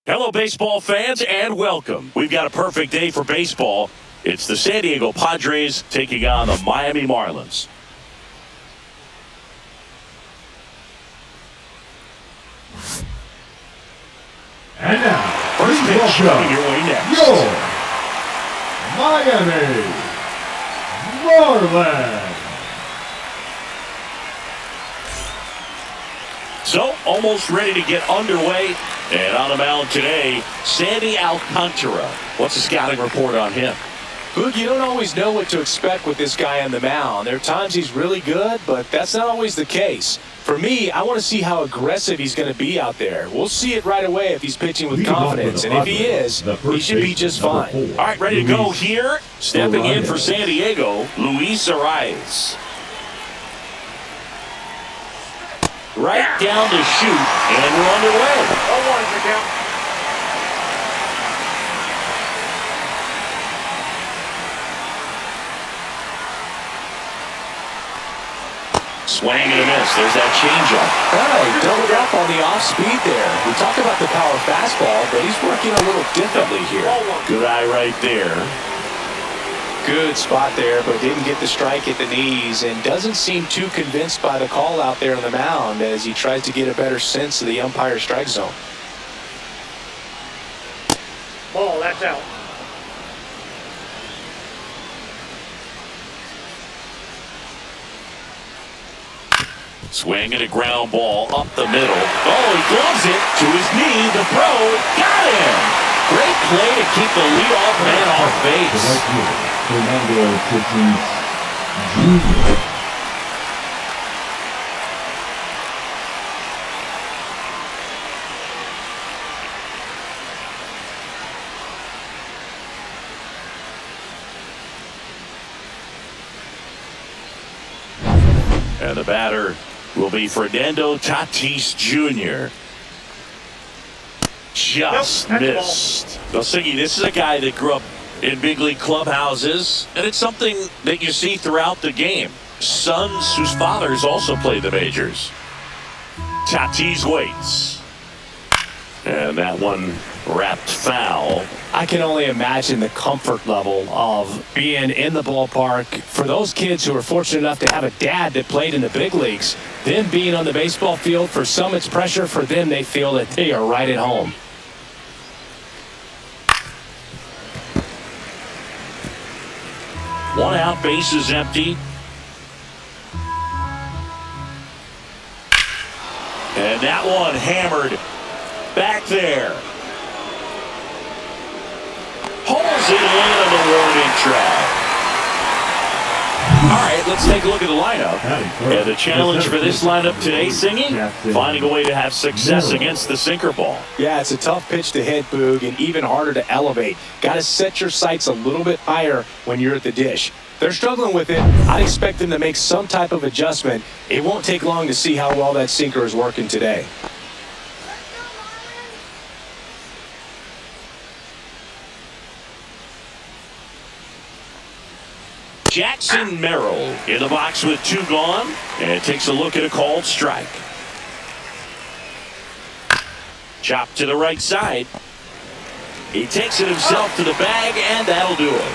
Hello, baseball fans, and welcome. We've got a perfect day for baseball. It's the San Diego Padres taking on the Miami Marlins. And now, first pitch coming your way next. Your Miami Marlins. So, almost ready to get underway. And on the mound today, Sandy Alcantara. What's the scouting report on him? Boog, you don't always know what to expect with this guy on the mound. There are times he's really good, but that's not always the case. For me, I want to see how aggressive he's going to be out there. We'll see it right away if he's pitching with confidence. And if he is, he should be just fine. All right, ready to go here. Stepping in for San Diego, Luis Arias. Right down to shoot, and we're underway. Swing and a miss. There's that changeup. Hey, doubled up on the off speed there. We talked about the power fastball, but he's working a little differently here. Good eye right there. Good spot there, but didn't get the strike at the knees and doesn't seem too convinced by the call out there on the mound as he tries to get a better sense of the umpire's strike zone. Ball, that's out. Swing and a ground ball up the middle. Oh, he gloves it to his knee. The throw got him. Great play to keep the leadoff man off base. Fernando Tatis Jr. And the batter will be Fernando Tatis Jr. Just missed. Well, Siggy, this is a guy that grew up in big league clubhouses, and it's something that you see throughout the game. Sons whose fathers also played the majors. Tatis waits. And that one wrapped foul. I can only imagine the comfort level of being in the ballpark for those kids who are fortunate enough to have a dad that played in the big leagues. Them being on the baseball field, for some it's pressure. For them, they feel that they are right at home. One out, base is empty. And that one hammered back there. Holds it in on the warning track. All right, let's take a look at the lineup. And the challenge for this lineup today, Singy, finding a way to have success against the sinker ball. Yeah, it's a tough pitch to hit, Boog, and even harder to elevate. Got to set your sights a little bit higher when you're at the dish. They're struggling with it. I'd expect them to make some type of adjustment. It won't take long to see how well that sinker is working today. Jackson Merrill in the box with two gone, and takes a look at a called strike. Chop to the right side. He takes it himself to the bag, and that'll do it.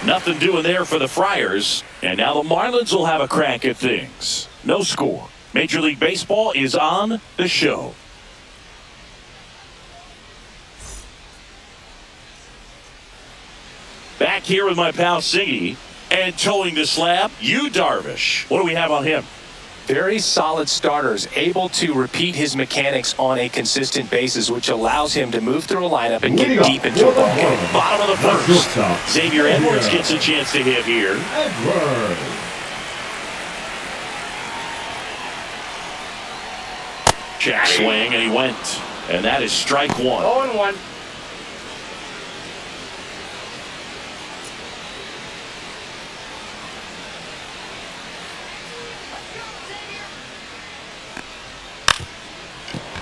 Nothing doing there for the Friars, and now the Marlins will have a crack at things. No score. Major League Baseball is on the show. Back here with my pal Siggy, and towing the slab, Yu Darvish. What do we have on him? Very solid starters, able to repeat his mechanics on a consistent basis, which allows him to move through a lineup and get deep into a ball game. Bottom of the first. Xavier Edwards gets a chance to hit here. Check swing, and he went. And that is strike one. 0-1.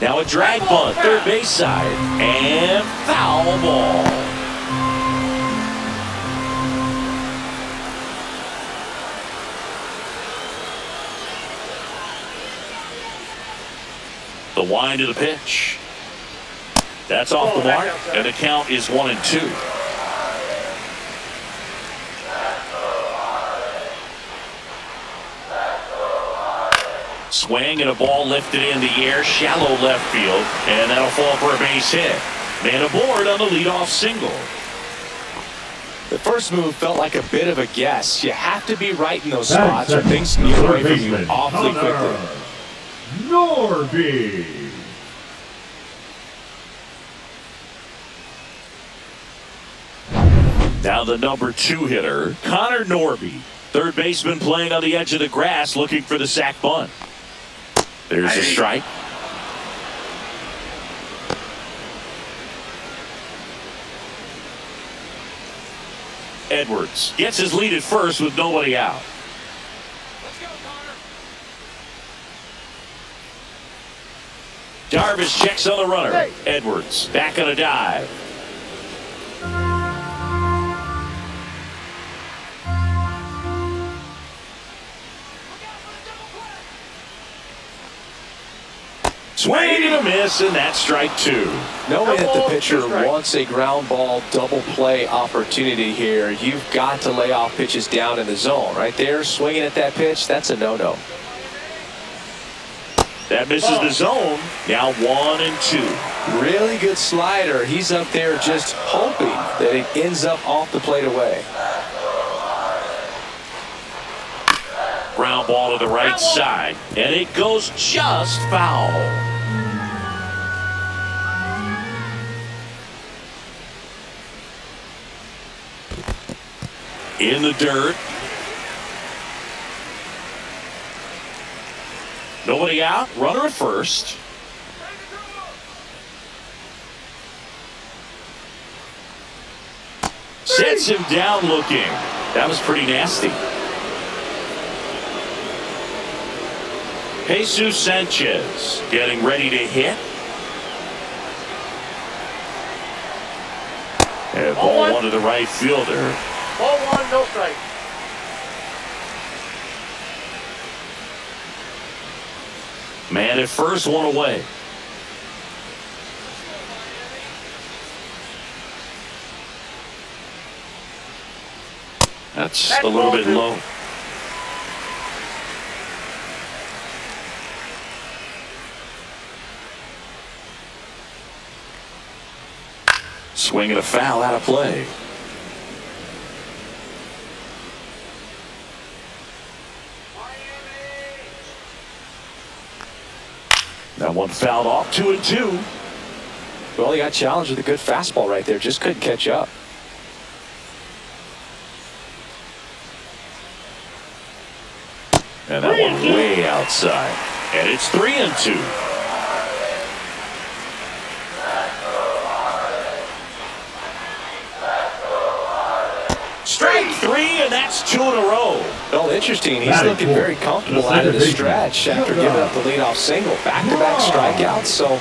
Now a drag bunt, third base side, and foul ball. The wind of the pitch. That's off the mark, and the count is 1-2. Swing and a ball lifted in the air, shallow left field, and that'll fall for a base hit. Man aboard on the leadoff single. The first move felt like a bit of a guess. You have to be right in those spots or things can get away from you awfully quickly. Norby. Now the number 2 hitter, Connor Norby. Third baseman playing on the edge of the grass looking for the sac bunt. There's a strike. Edwards gets his lead at first with nobody out. Let's go, Connor. Darvish checks on the runner. Edwards back on a dive. Swing and a miss, and that's strike 2. Knowing that the pitcher wants a ground ball double play opportunity here, you've got to lay off pitches down in the zone. Right there, swinging at that pitch, that's a no-no. That misses the zone. Now 1-2. Really good slider. He's up there just hoping that it ends up off the plate away. Ground ball to the right side, and it goes just foul. In the dirt. Nobody out. Runner at first. Sets him down looking. That was pretty nasty. Jesus Sanchez getting ready to hit. And ball one to the right fielder. Ball 1, no strike. Man at first, one away. That's a little bit low. Swing and a foul out of play. That one fouled off, 2-2. Well, he got challenged with a good fastball right there. Just couldn't catch up. And that one way outside. And it's 3-2. Strike 3, and that's 2 in a row. Well, interesting. He's looking very comfortable out of the stretch after giving up the leadoff single. Back-to-back strikeouts, so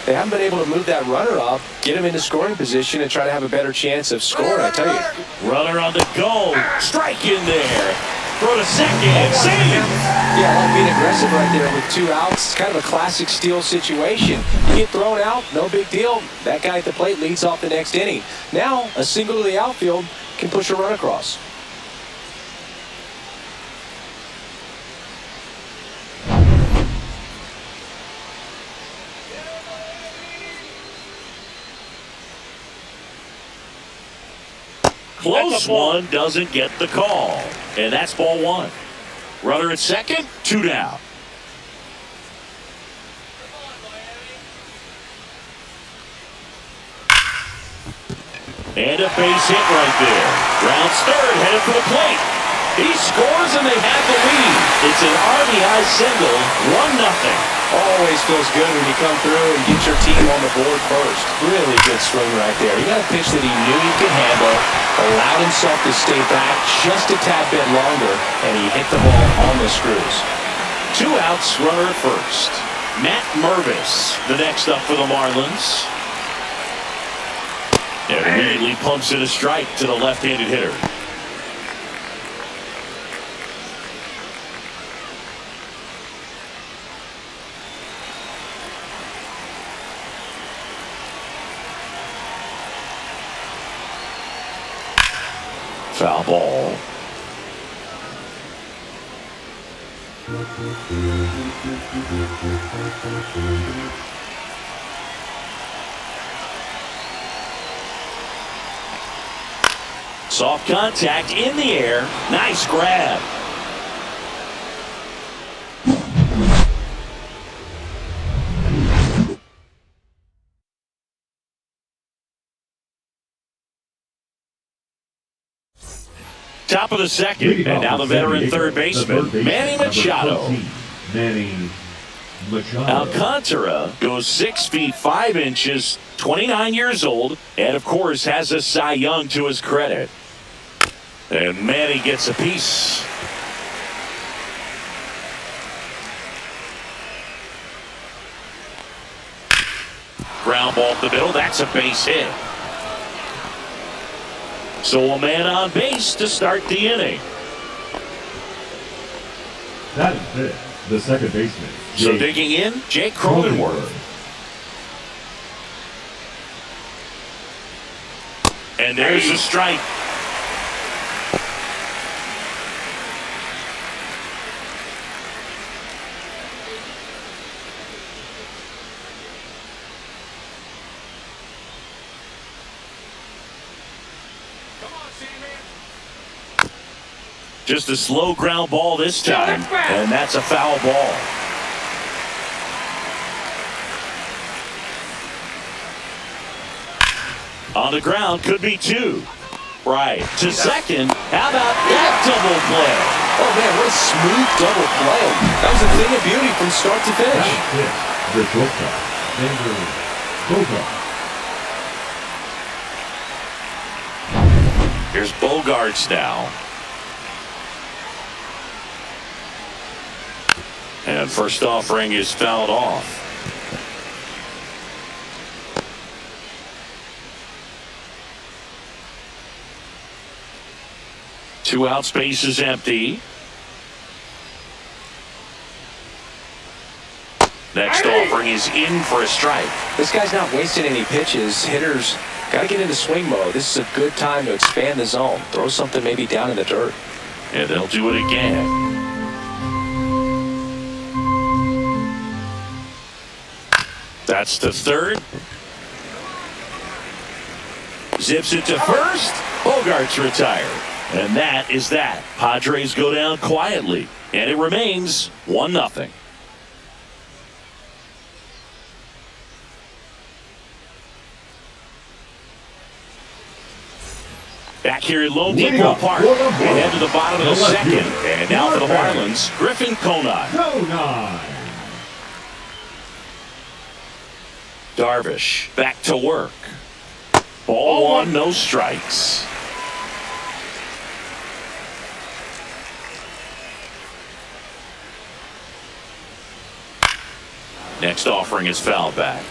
they haven't been able to move that runner up, get him into scoring position, and try to have a better chance of scoring, I tell you. Runner on the go. Strike in there. Throw to second. Save. Yeah, I like being aggressive right there with 2 outs. It's kind of a classic steal situation. You get thrown out, no big deal. That guy at the plate leads off the next inning. Now, a single to the outfield can push a run across. Close one, doesn't get the call. And that's ball 1. Runner at second, 2 down. And a base hit right there. Rounds third, headed for the plate. He scores and they have the lead. It's an RBI single, 1-0. Always feels good when you come through and get your team on the board first. Really good swing right there. He got a pitch that he knew he could handle, allowed himself to stay back just a tad bit longer, and he hit the ball on the screws. 2 outs, runner at first. Matt Mervis, the next up for the Marlins. And immediately pumps in a strike to the left-handed hitter. Foul ball. Soft contact in the air. Nice grab. Top of the second, and now the veteran third baseman, Manny Machado. Manny Machado. Alcantara goes 6 feet 5 inches, 29 years old, and of course has a Cy Young to his credit. And Manny gets a piece. Ground ball up the middle, that's a base hit. So a man on base to start the inning. That is it. The second baseman. So digging in, Jake Cronenworth. And there's a strike. Just a slow ground ball this time, and that's a foul ball. On the ground, could be 2. Right, to second, how about that double play? Oh, man, what a smooth double play. That was a thing of beauty from start to finish. The shortstop, Xander Bogaerts. Here's Bogaerts now. And first offering is fouled off. Two out, space is empty. Next offering is in for a strike. This guy's not wasting any pitches. Hitters got to get into swing mode. This is a good time to expand the zone. Throw something maybe down in the dirt. And they'll do it again. That's the third. Zips it to first. Bogaerts retired. And that is that. Padres go down quietly. And it remains 1-0. Back here at Lone Depot Park. We head to the bottom of the second. And now for the Marlins, Griffin Conine. Darvish back to work. Ball 1, no strikes. Next offering is fouled back.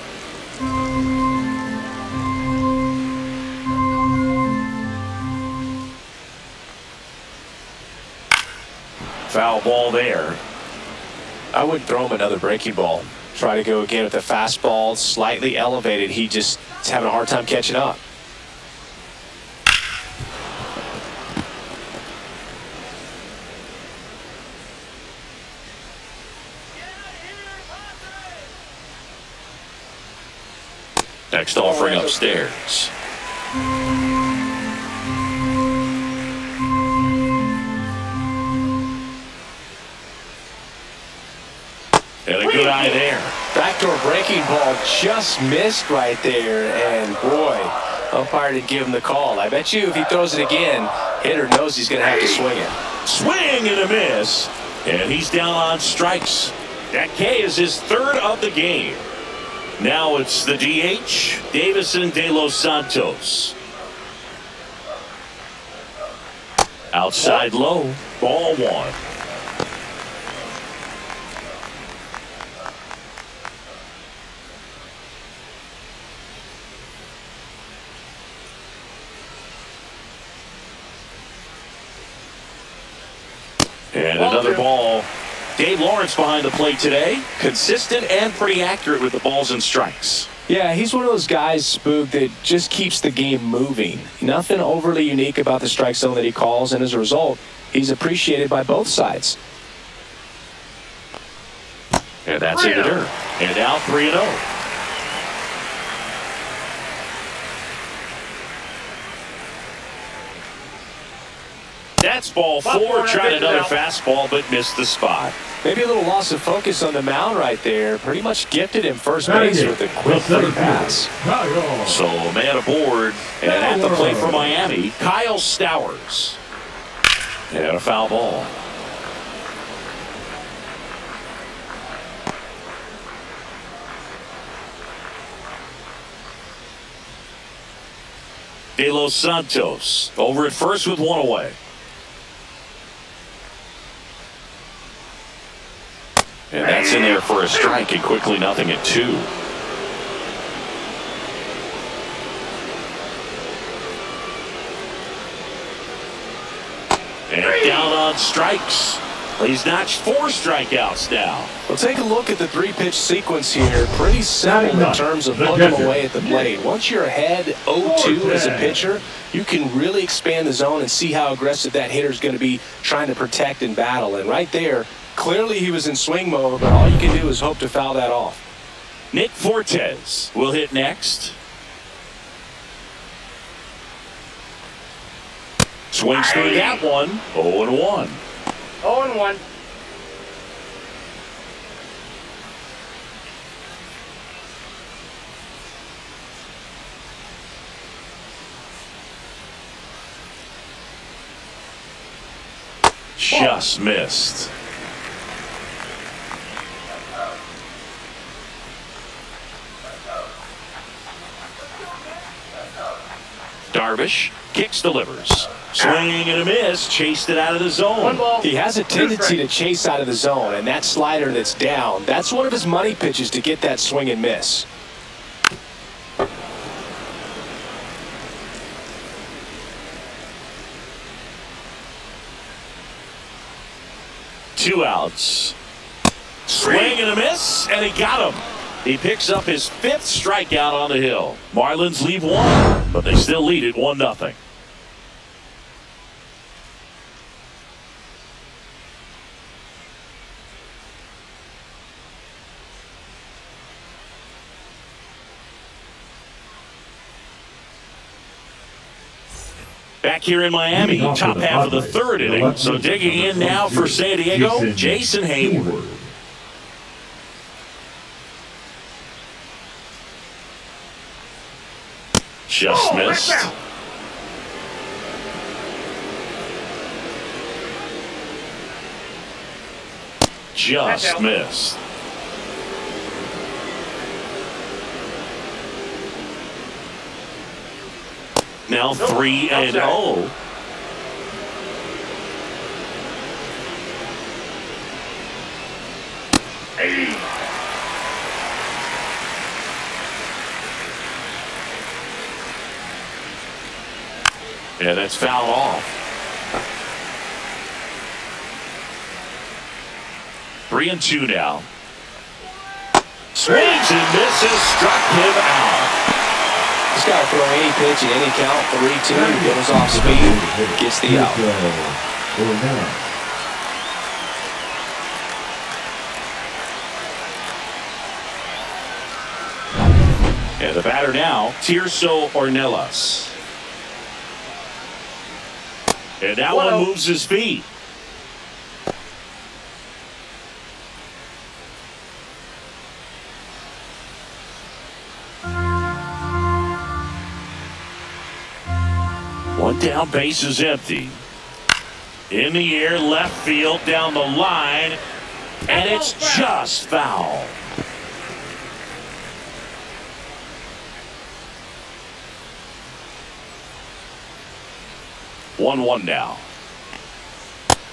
Foul ball there. I wouldn't throw him another breaking ball. Try to go again with the fastball, slightly elevated. He just is having a hard time catching up. Next offering upstairs. And a good eye there. Backdoor breaking ball just missed right there. And boy, umpire didn't give him the call. I bet you if he throws it again, hitter knows he's going to have to swing it. Swing and a miss. And he's down on strikes. That K is his third of the game. Now it's the DH, Davison De Los Santos. Outside low, ball 1. And another ball. Dave Lawrence behind the plate today. Consistent and pretty accurate with the balls and strikes. Yeah, he's one of those guys, Spook, that just keeps the game moving. Nothing overly unique about the strike zone that he calls, and as a result, he's appreciated by both sides. And that's a hitter. And now 3-0. That's ball 4. Tried another fastball, but missed the spot. Maybe a little loss of focus on the mound right there. Pretty much gifted him first base with a quick free pass. So man aboard, and at the plate for Miami, Kyle Stowers. And a foul ball. De Los Santos over at first with one away. And that's in there for a strike, and quickly 0-2. And down on strikes. He's notched 4 strikeouts now. Well, take a look at the 3-pitch sequence here. Pretty simple in terms of putting them away at the plate. Once you're ahead 0-2 as a pitcher, you can really expand the zone and see how aggressive that hitter's going to be trying to protect and battle. And right there, clearly he was in swing mode, but all you can do is hope to foul that off. Nick Fortes will hit next. Swings through that one. 0-1. 0-1. Just missed. Darvish kicks, delivers. Swing and a miss, chased it out of the zone. He has a tendency to chase out of the zone, and that slider that's down, that's one of his money pitches to get that swing and miss. Two outs. Swing and a miss, and he got him. He picks up his 5th strikeout on the hill. Marlins leave 1, but they still lead it 1-0. Back here in Miami, top half of the 3rd inning. So digging in now for San Diego, Jason Hayward. Just missed. Just missed. Now 3-0. Yeah, that's fouled off. 3-2 now. Swings and misses, struck him out. He's got to throw any pitch at any count, 3-2, goes off speed, gets the out. And the batter now, Tirso Ornelas. And that one moves his feet. One down, base is empty. In the air, left field, down the line, and it's just foul. One now.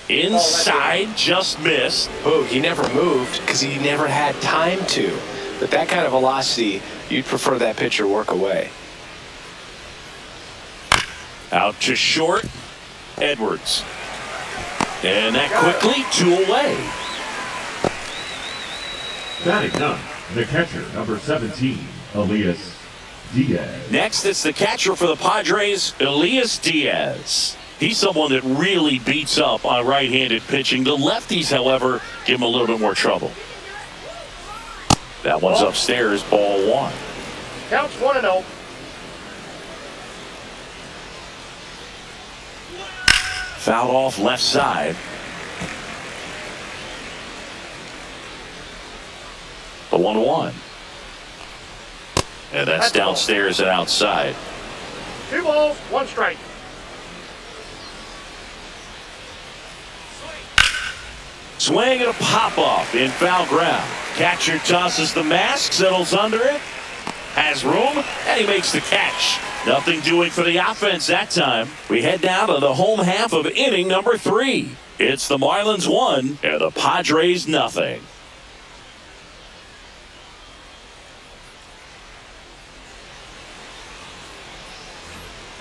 Inside, just missed. Oh, he never moved because he never had time to. But that kind of velocity, you'd prefer that pitcher work away. Out to short, Edwards. And that quickly, 2 away. Batting 9, the catcher, number 17, Elias Diaz. Next, it's the catcher for the Padres, Elias Diaz. He's someone that really beats up on right-handed pitching. The lefties, however, give him a little bit more trouble. That one's upstairs, ball one. Counts 1-0. Fouled off left side. The 1-1. And that's downstairs and outside. 2 balls, 1 strike. Swing and a pop-off in foul ground. Catcher tosses the mask, settles under it, has room, and he makes the catch. Nothing doing for the offense that time. We head down to the home half of inning number 3. It's the Marlins 1 and the Padres nothing.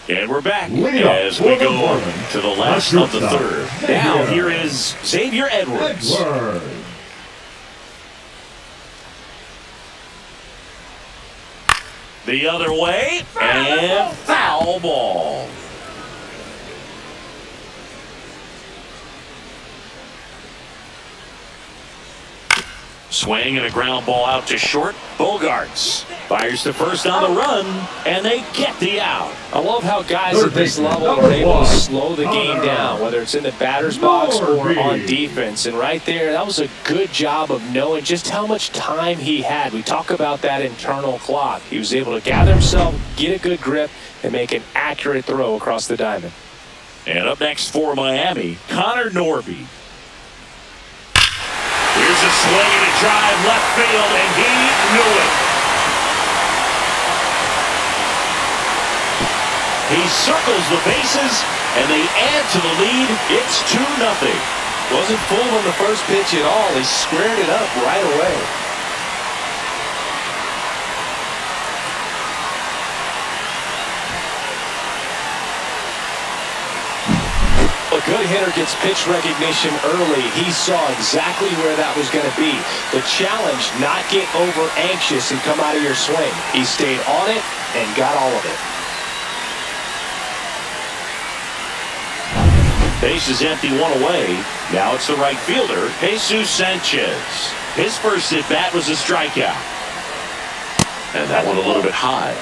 And we're back as we go to the last of the third. Now here is Xavier Edwards. The other way, and foul ball. Swing and a ground ball out to short. Bogarts fires to first on the run, and they get the out. I love how guys at this level are able to slow the game down, whether it's in the batter's box or on defense. And right there, that was a good job of knowing just how much time he had. We talk about that internal clock. He was able to gather himself, get a good grip, and make an accurate throw across the diamond. And up next for Miami, Connor Norby. Here's a swing and a drive left field, and he knew it. He circles the bases, and they add to the lead. It's 2-0. Wasn't full on the first pitch at all. He squared it up right away. A good hitter gets pitch recognition early. He saw exactly where that was going to be. The challenge, not get over anxious and come out of your swing. He stayed on it and got all of it. Base is empty, 1 away. Now it's the right fielder, Jesus Sanchez. His first at-bat was a strikeout. And that one a little bit high.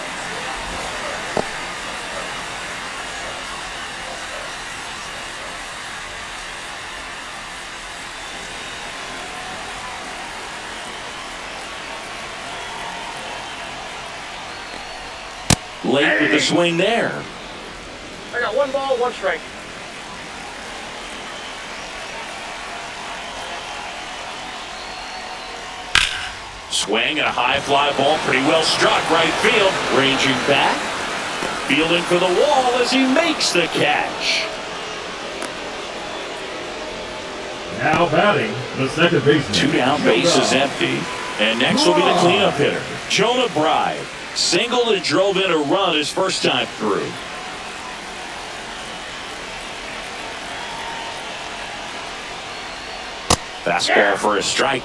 Late with the swing there. I got 1 ball, 1 strike. Swing and a high fly ball, pretty well struck right field. Ranging back, fielding for the wall as he makes the catch. Now batting, the second baseman. 2 down, base is empty. And next will be the cleanup hitter, Jonah Bride. Singled and drove in a run his first time through. Fastball for a strike.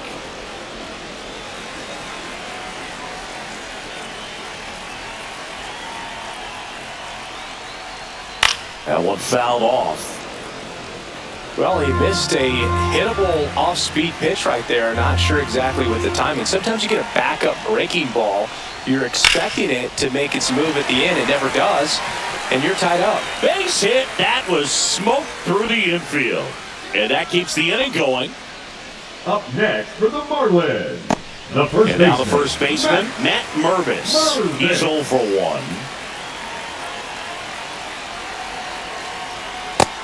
That one fouled off. Well, he missed a hittable off-speed pitch right there. Not sure exactly with the timing. Sometimes you get a backup breaking ball. You're expecting it to make its move at the end. It never does, and you're tied up. Base hit. That was smoked through the infield. And that keeps the inning going. Up next for the Marlins, the first And baseman. now the first baseman, Matt Mervis. He's 0 for 1.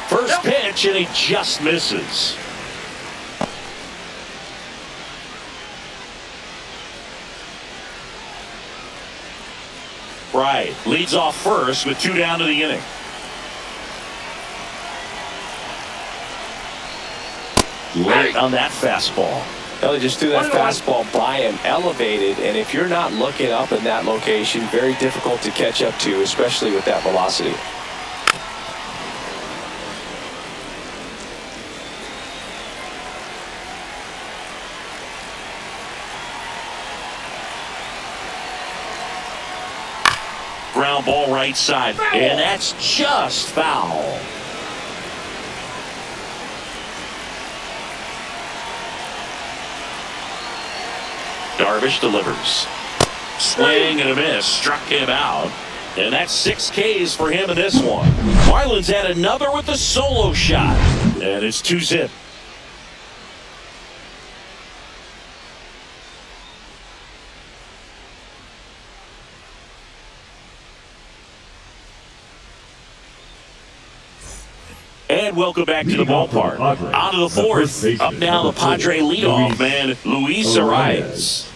First pitch, and he just misses. Right, leads off first with 2 down to the inning. Late on that fastball. Well, he just threw that fastball by him, elevated, and if you're not looking up in that location, very difficult to catch up to, especially with that velocity. ground ball right side. And that's just foul. Darvish delivers. Swing and a miss. Struck him out. And that's 6 Ks for him in this one. Marlins had another with a solo shot. And it's 2-zip. And welcome back to the ballpark. On to the fourth. Up now the Padre leadoff man, Luis Arias.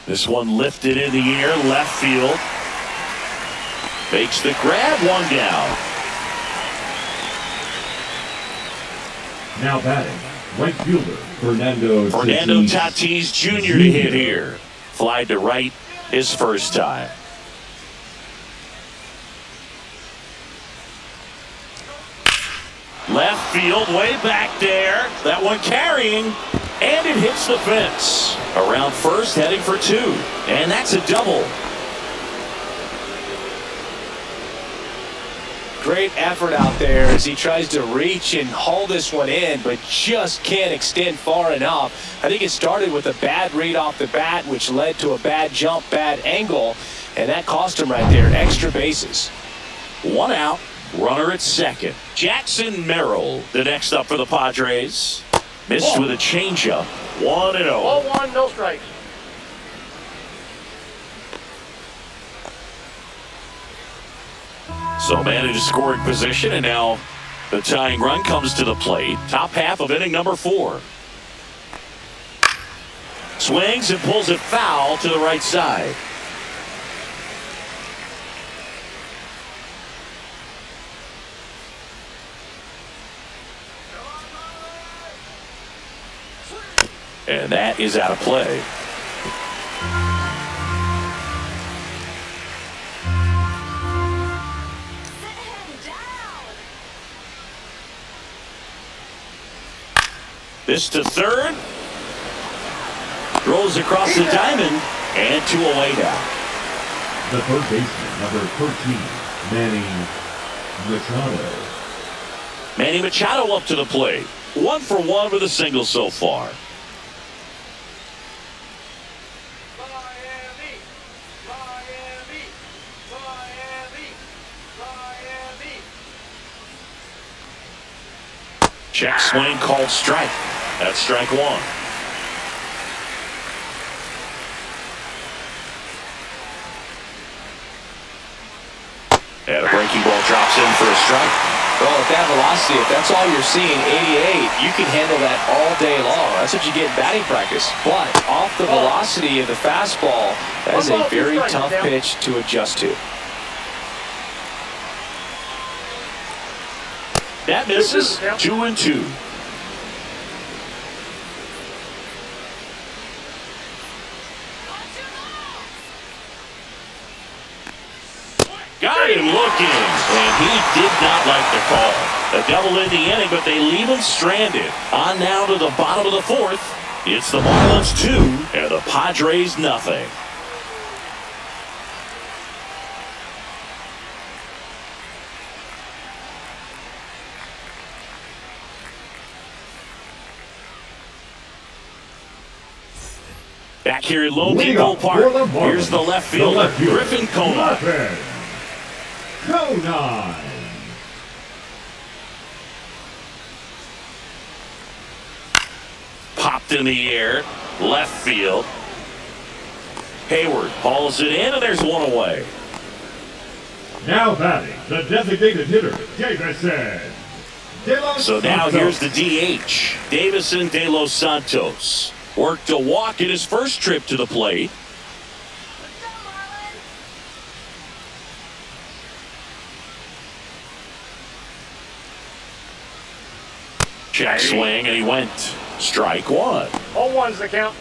This one lifted in the air, left field. Fakes the grab, one down. Now batting, right fielder, Fernando Tatis Jr. to hit here. Fly to right his first time. Left field, way back there. That one carrying, and it hits the fence. Around first, heading for 2. And that's a double. Great effort out there as he tries to reach and haul this one in, but just can't extend far enough. I think it started with a bad read off the bat, which led to a bad jump, bad angle, and that cost him right there. Extra bases. 1 out. Runner at second. Jackson Merrill, the next up for the Padres. Missed with a changeup. 1-0. 0-1, no strikes. So man in scoring position, and now the tying run comes to the plate. Top half of inning number 4. Swings and pulls it foul to the right side. And that is out of play. This to third. Rolls across the diamond. And 2 away now. The third baseman, number 13, Manny Machado up to the plate. 1 for 1 with a single so far. Check swing called strike. That's strike 1. And a breaking ball drops in for a strike. Well, at that velocity, if that's all you're seeing, 88, you can handle that all day long. That's what you get in batting practice. But off the velocity of the fastball, that is a very tough pitch to adjust to. That misses. 2-2. Got him looking, and he did not like the call. A double in the inning, but they leave him stranded. On now to the bottom of the 4th. It's the Marlins 2 and the Padres nothing. Back here at Lone Depot Park, here's the left fielder, Griffin Conine. Popped in the air, left field. Hayward hauls it in, and there's 1 away. Now batting, the designated hitter, Davison. So now here's the DH, Davison De Los Santos. Worked a walk in his first trip to the plate. Check swing, and he went. Strike 1. 0-1's the count.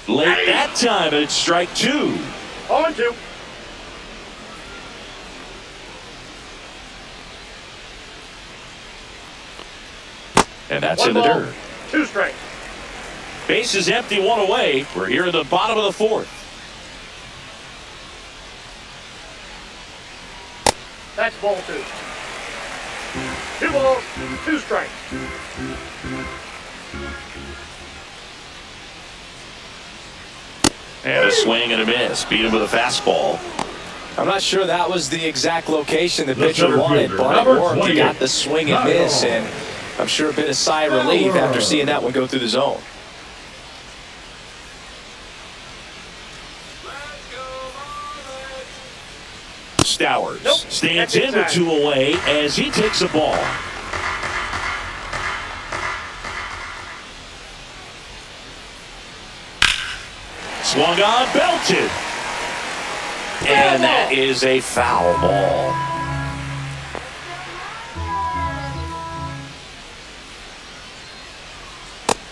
Late that time, and it's strike 2. 0-2. And that's One in the ball, dirt. 2 strikes. Base is empty, 1 away. We're here in the bottom of the 4th. That's ball 2. 2 balls, 2 strikes. And a swing and a miss. Beat him with a fastball. I'm not sure that was the exact location the The pitcher center wanted, fielder, but it number worked. He 28, got the swing and miss, and I'm sure a bit of sigh of relief after seeing that one go through the zone. Stowers Nope. stands That's in with inside. 2 away as he takes a ball. Swung on, belted. And that is a foul ball.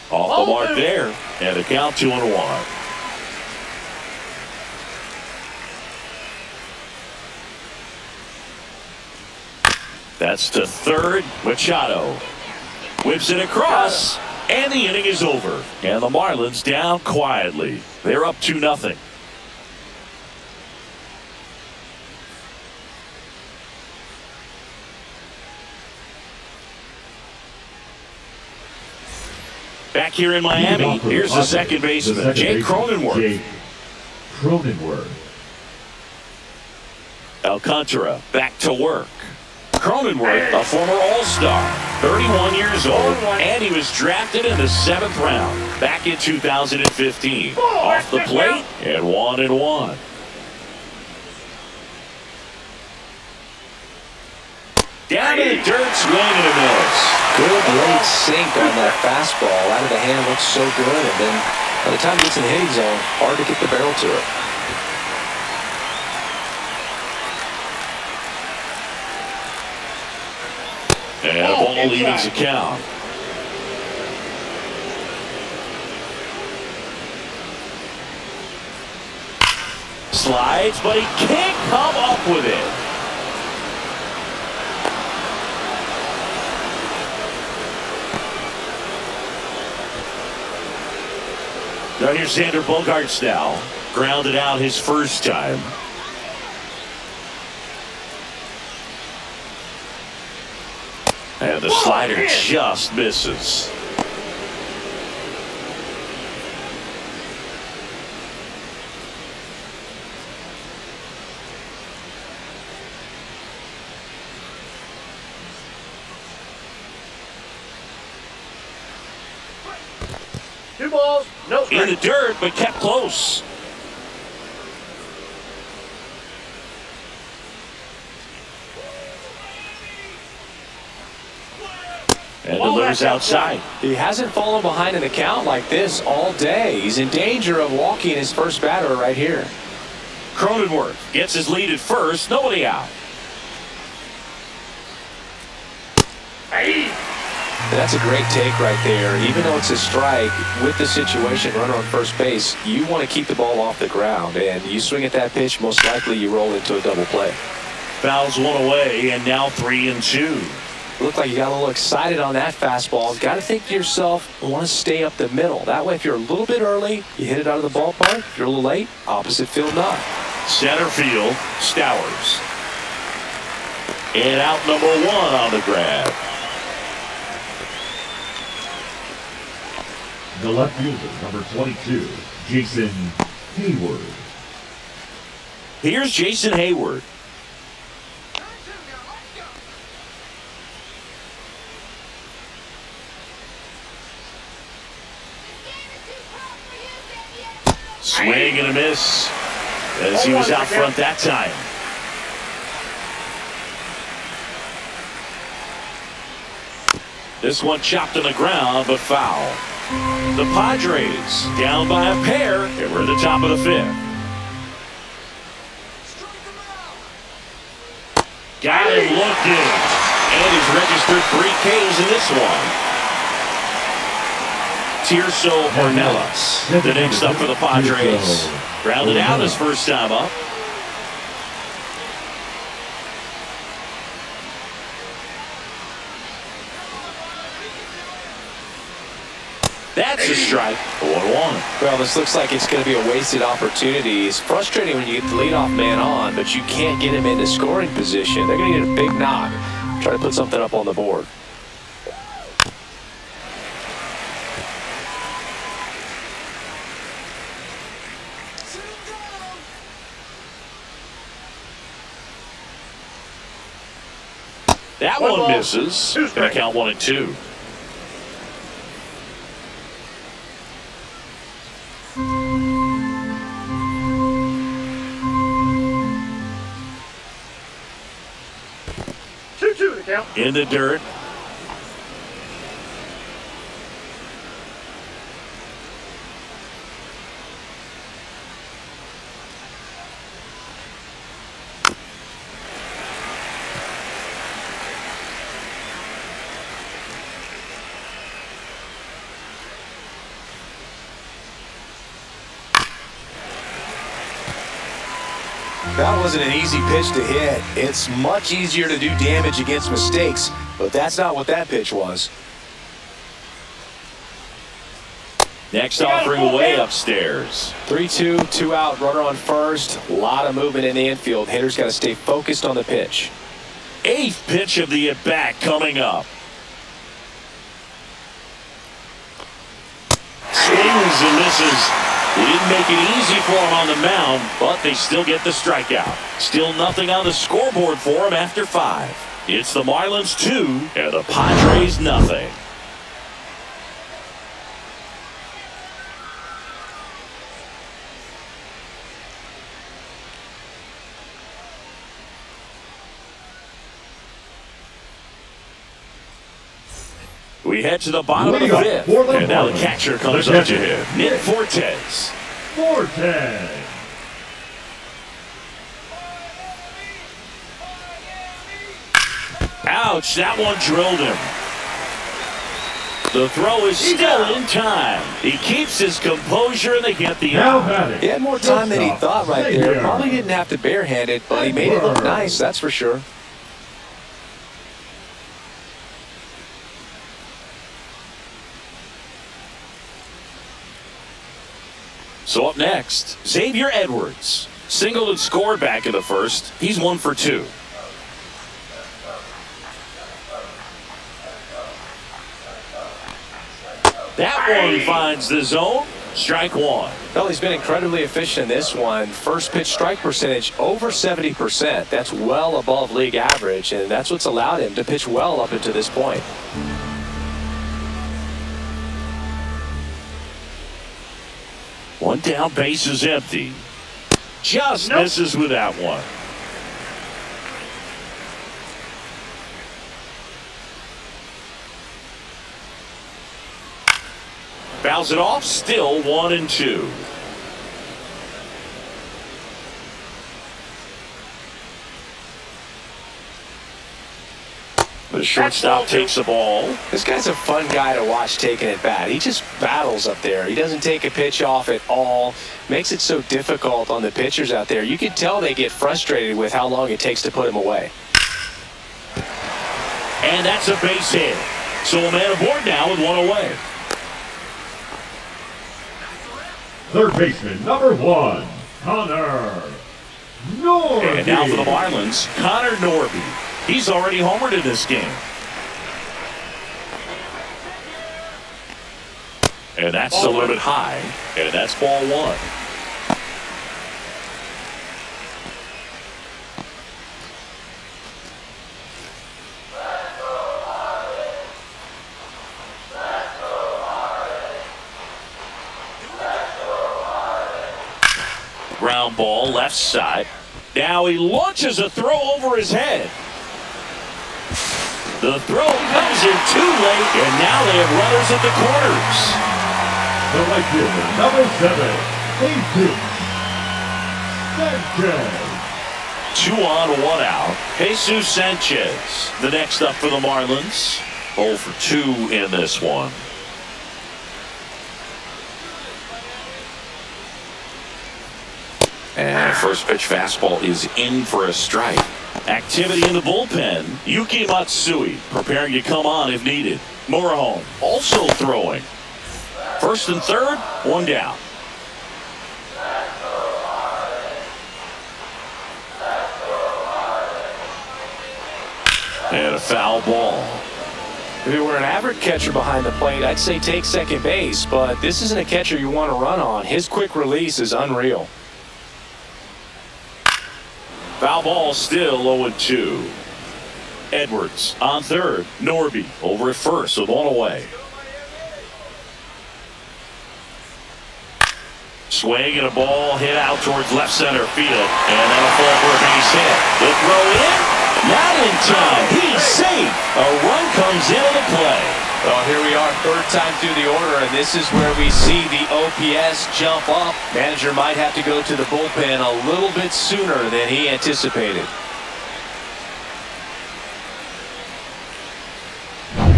Off the mark there. And the count 2-1. That's to third. Machado whips it across, and the inning is over. And the Marlins down quietly. They're up 2-0. Back here in Miami, here's the second baseman, Jake Cronenworth. Jake Cronenworth. Alcantara back to work. Cronenworth, a former All-Star, 31 years old, and he was drafted in the 7th round back in 2015. Off the plate, and 1-1. Down to the dirt, swing and a miss. Good late sink on that fastball. Out of the hand, looks so good, and then by the time it gets in the hitting zone, hard to get the barrel to it. And a ball evens the count. Slides, but he can't come up with it. Now here's Xander Bogaerts now. Grounded out his first time. And the slider just misses. Two balls, no strikes. In the dirt, but kept close. And delivers outside. He hasn't fallen behind in the count like this all day. He's in danger of walking his first batter right here. Cronenworth gets his lead at first, nobody out. Hey. That's a great take right there. Even though it's a strike, with the situation, runner on first base, you want to keep the ball off the ground. And you swing at that pitch, most likely you roll into a double play. Fouls one away, and now 3-2. Looked like you got a little excited on that fastball. Got to think to yourself, I want to stay up the middle. That way, if you're a little bit early, you hit it out of the ballpark. If you're a little late, opposite field knock. Center field, Stowers. And out number 1 on the grab. The left fielder, number 22, Jason Hayward. Here's Jason Hayward. Swing and a miss as he was out front that time. This one chopped on the ground, but foul. The Padres down by a pair, and we're at the top of the 5th. Got him looking, and he's registered 3 Ks in this one. Tirso Ornelas, the next up for the Padres. Grounded out his first time up. That's a strike. 1-1. Well, this looks like it's going to be a wasted opportunity. It's frustrating when you get the leadoff man on, but you can't get him into scoring position. They're going to need a big knock. Try to put something up on the board. That one misses. Going to count 1-2. In the dirt. That wasn't an easy pitch to hit. It's much easier to do damage against mistakes, but that's not what that pitch was. Next offering away upstairs. 3-2, 2 out, runner on first. A lot of movement in the infield. Hitter's got to stay focused on the pitch. 8th pitch of the at-bat coming up. Swings and misses. He didn't make it easy for him on the mound, but they still get the strikeout. Still nothing on the scoreboard for him after 5. It's the Marlins 2 and the Padres nothing. We head to the bottom of the 5th, and now the catcher comes up to him. Nick Fortes. Ouch, that one drilled him. The throw is still in time. He keeps his composure, and they get the out. He had more time than he thought right there. Probably didn't have to barehand it, but he made it look nice, that's for sure. So up next, Xavier Edwards. Singled and scored back in the first. He's 1 for 2. That one finds the zone. Strike 1. Well, he's been incredibly efficient in this one. First pitch strike percentage over 70%. That's well above league average, and that's what's allowed him to pitch well up until this point. One down, base is empty. Just misses with that one. Fouls it off, still 1-2. The shortstop takes the ball. This guy's a fun guy to watch taking at bat. He just battles up there. He doesn't take a pitch off at all. Makes it so difficult on the pitchers out there. You can tell they get frustrated with how long it takes to put him away. And that's a base hit. So a man aboard now with 1 away. Third baseman, number 1, Connor Norby. And now for the Marlins, Connor Norby. He's already homered in this game. And that's a little bit high. And that's ball 1. Ground ball left side. Now he launches a throw over his head. The throw comes in too late, and now they have runners at the corners. The right fielder, number 7, Jesus Sanchez. 2 on, 1 out. Jesus Sanchez, the next up for the Marlins. 0 for 2 in this one. And first pitch fastball is in for a strike. Activity in the bullpen. Yuki Matsui preparing to come on if needed. Morahome also throwing. First and third, one down. And a foul ball. If it were an average catcher behind the plate, I'd say take second base, but this isn't a catcher you want to run on. His quick release is unreal. Foul ball, still 0-2. Edwards on third. Norby over at first with one away. Swing and a ball hit out towards left center field. And that'll fall for a base hit. The throw in. Not in time. He's safe. A run comes into the play. Well, here we are, third time through the order, and this is where we see the OPS jump up. Manager might have to go to the bullpen a little bit sooner than he anticipated.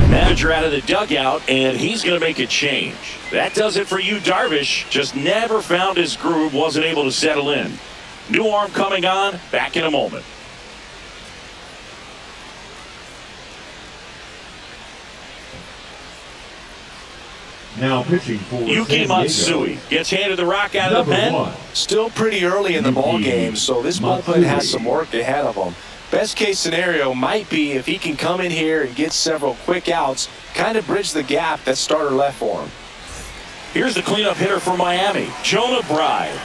Manager out of the dugout, and he's going to make a change. That does it for you, Darvish. Just never found his groove, wasn't able to settle in. New arm coming on, back in a moment. Now pitching for Yuki Matsui gets handed the rock out of the pen. Still pretty early in the ball game, so this bullpen has some work ahead of him. Best case scenario might be if he can come in here and get several quick outs, kind of bridge the gap that starter left for him. Here's the cleanup hitter for Miami, Jonah Bride.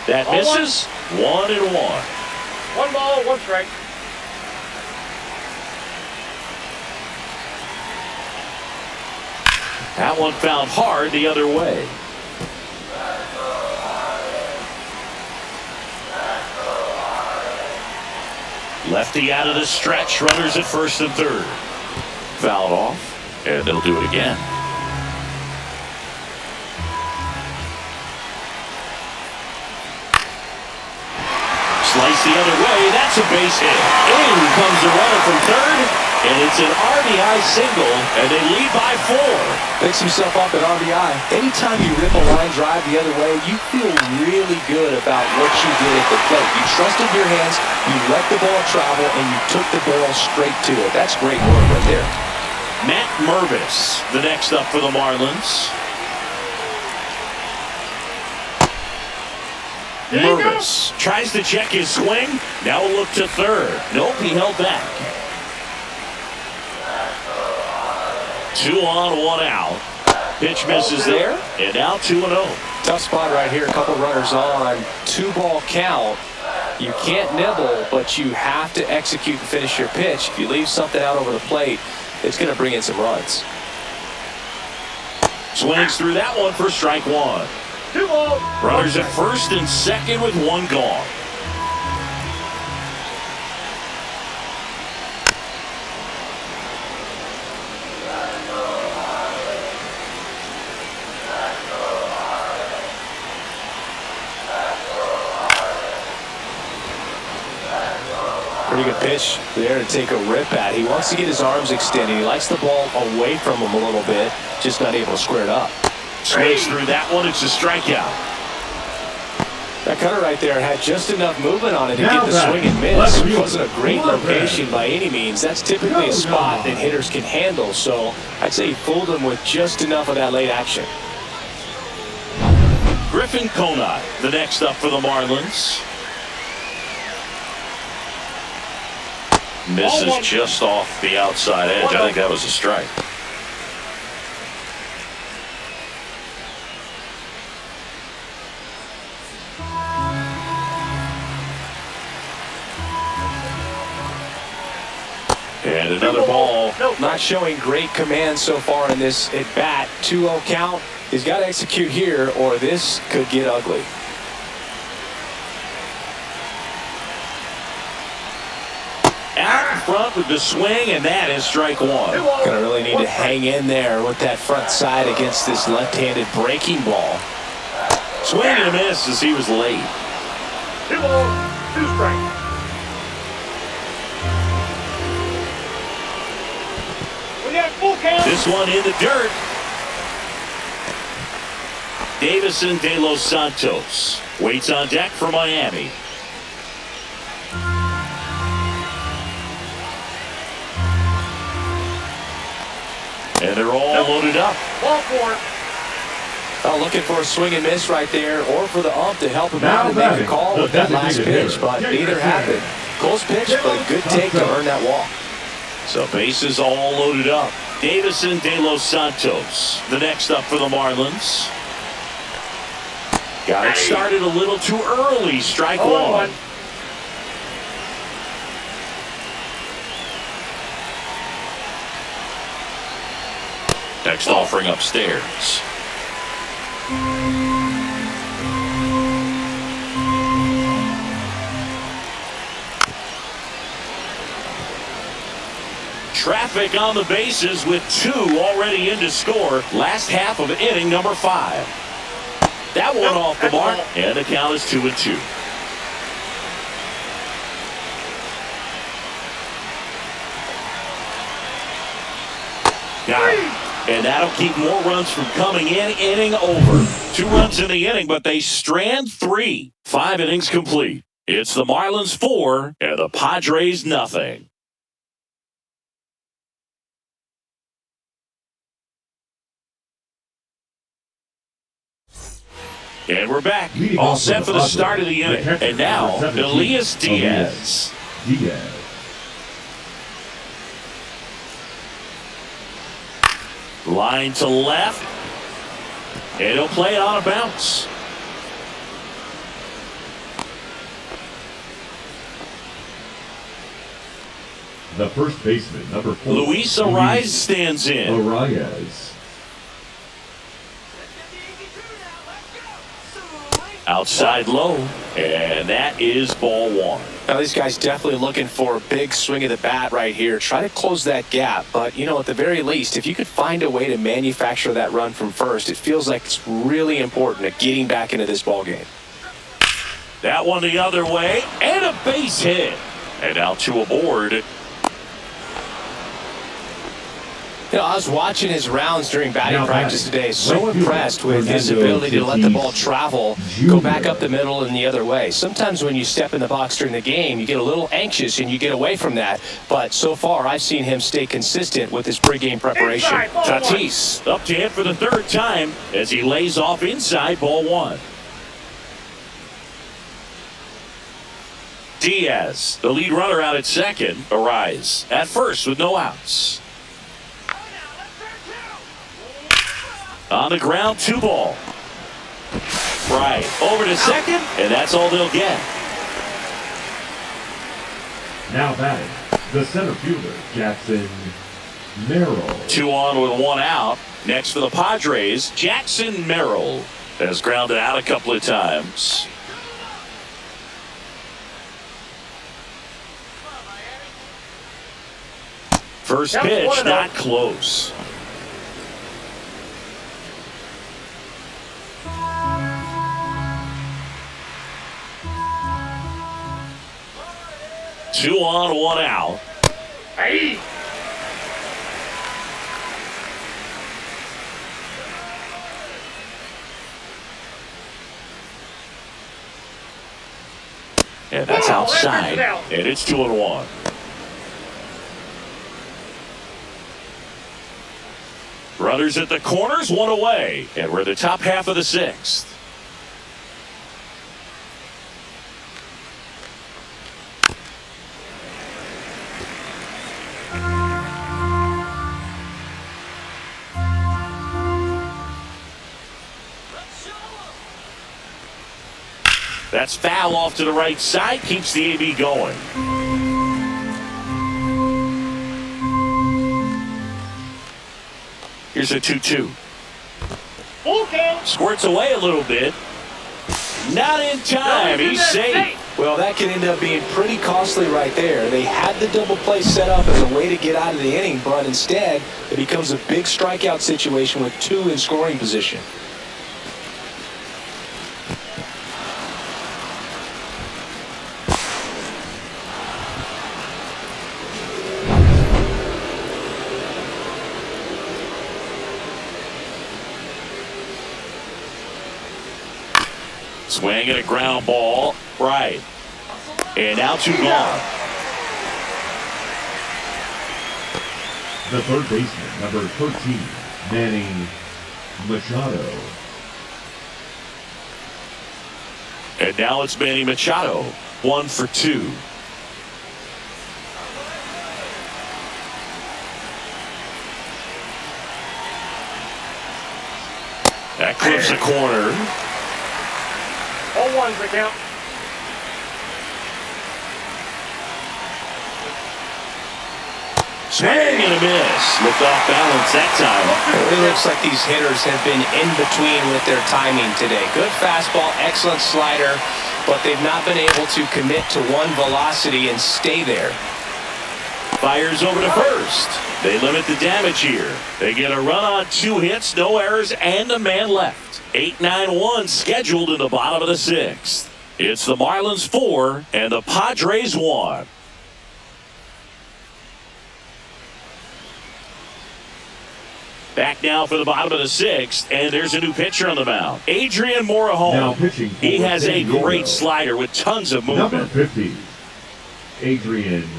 That misses. 1-1. 1 ball, 1 strike. That one found hard the other way. Lefty out of the stretch. Runners at first and third. Fouled off, and they'll do it again. Slice the other way. That's a base hit. In comes the runner from third, and it's an RBI single, and they lead by 4. Picks himself up at RBI. Anytime you rip a line drive the other way, you feel really good about what you did at the plate. You trusted your hands, you let the ball travel, and you took the barrel straight to it. That's great work right there. Matt Mervis, the next up for the Marlins. Mervis tries to check his swing. Now we'll look to third. Nope, he held back. 2 on, 1 out. Pitch misses there, and now 2-0. Tough spot right here. A couple runners on. 2-ball count. You can't nibble, but you have to execute and finish your pitch. If you leave something out over the plate, it's going to bring in some runs. Swings through that one for strike 1. 2 balls. Runners at first and second with 1 gone. Pretty good pitch there to take a rip at. He wants to get his arms extended. He likes the ball away from him a little bit, just not able to square it up. Swings through that one. It's a strikeout. That cutter right there had just enough movement on it to get the swing and miss. It wasn't a great location by any means. That's typically a spot that hitters can handle, so I'd say he fooled him with just enough of that late action. Griffin Conant, the next up for the Marlins. Misses just off the outside edge. I think that was a strike. And another ball. Not showing great command so far in this at bat. 2-0 count. He's got to execute here, or this could get ugly. Out in front with the swing, and that is strike 1. Gonna really need to hang in there with that front side against this left-handed breaking ball. Swing and a miss as he was late. 2 balls, 2 strikes. count. This one in the dirt. Davison de los Santos waits on deck for Miami. And they're all loaded up. Ball four. Oh, looking for a swing and miss right there, or for the ump to help him out and make a call with that last pitch, but neither happened. Close pitch, but a good take to earn that walk. So bases all loaded up. Davison de los Santos, the next up for the Marlins. Got it started a little too early. Strike one. Next offering upstairs. Traffic on the bases with two already in to score. Last half of inning number 5. That one off the mark, and the count is 2-2. Got it. And that'll keep more runs from coming in. Inning over. 2 runs in the inning, but they strand 3. 5 innings complete. It's the Marlins 4 and the Padres nothing. And we're back. All set for the start of the inning. And now, Elias Diaz. Line to left. And he'll play it on a bounce. The first baseman, number 4. Luis Arias stands in. Arias. Outside low, and that is ball 1. Now, these guys definitely looking for a big swing of the bat right here. Try to close that gap, but, at the very least, if you could find a way to manufacture that run from first, it feels like it's really important at getting back into this ball game. That one the other way, and a base hit. And now 2 aboard. I was watching his rounds during batting practice today. So impressed with his ability to let the ball travel, go back up the middle and the other way. Sometimes when you step in the box during the game, you get a little anxious and you get away from that. But so far, I've seen him stay consistent with his pregame preparation. Tatis up to hit for the 3rd time as he lays off inside ball 1. Diaz, the lead runner out at second. Arias at first with no outs. On the ground, 2 ball. Right, over to second, and that's all they'll get. Now batting, the center fielder, Jackson Merrill. 2 on with 1 out. Next for the Padres, Jackson Merrill has grounded out a couple of times. First pitch, not close. Two on, 1 out. Hey. And that's outside. And it's 2-1. Runners at the corners, 1 away. And we're in the top half of the 6th. That's foul off to the right side, keeps the AB going. Here's a 2-2. Squirts away a little bit. Not in time. He's safe. Well, that can end up being pretty costly right there. They had the double play set up as a way to get out of the inning, but instead it becomes a big strikeout situation with 2 in scoring position. Swing and a ground ball. Right. And now 2 gone. The third baseman, number 13, Manny Machado. And now it's Manny Machado. 1 for 2. That clips a corner. All ones the count. Swing and a miss. Looked off balance that time. It looks like these hitters have been in between with their timing today. Good fastball, excellent slider, but they've not been able to commit to one velocity and stay there. Fires over to first. They limit the damage here. They get a run on 2 hits, no errors, and a man left. 8-9-1 scheduled in the bottom of the 6th. It's the Marlins 4 and the Padres 1. Back now for the bottom of the 6th, and there's a new pitcher on the mound. Adrian Now Morejon. pitching for He has a San Diego. great slider with tons of Number movement. 50, Adrian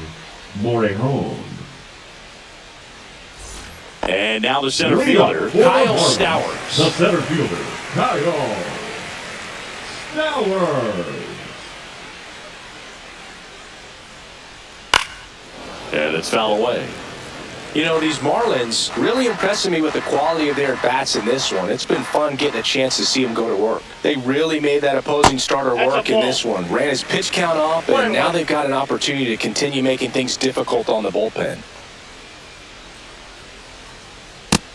Morejon. And now the center Leading up fielder, for the Kyle Marlins, Stowers. The center fielder, Kyle Stowers. And it's foul away. You know, these Marlins really impressing me with the quality of their bats in this one. It's been fun getting a chance to see them go to work. They really made that opposing starter That's work a in ball. this one. Ran his pitch count up, and now they've got an opportunity to continue making things difficult on the bullpen.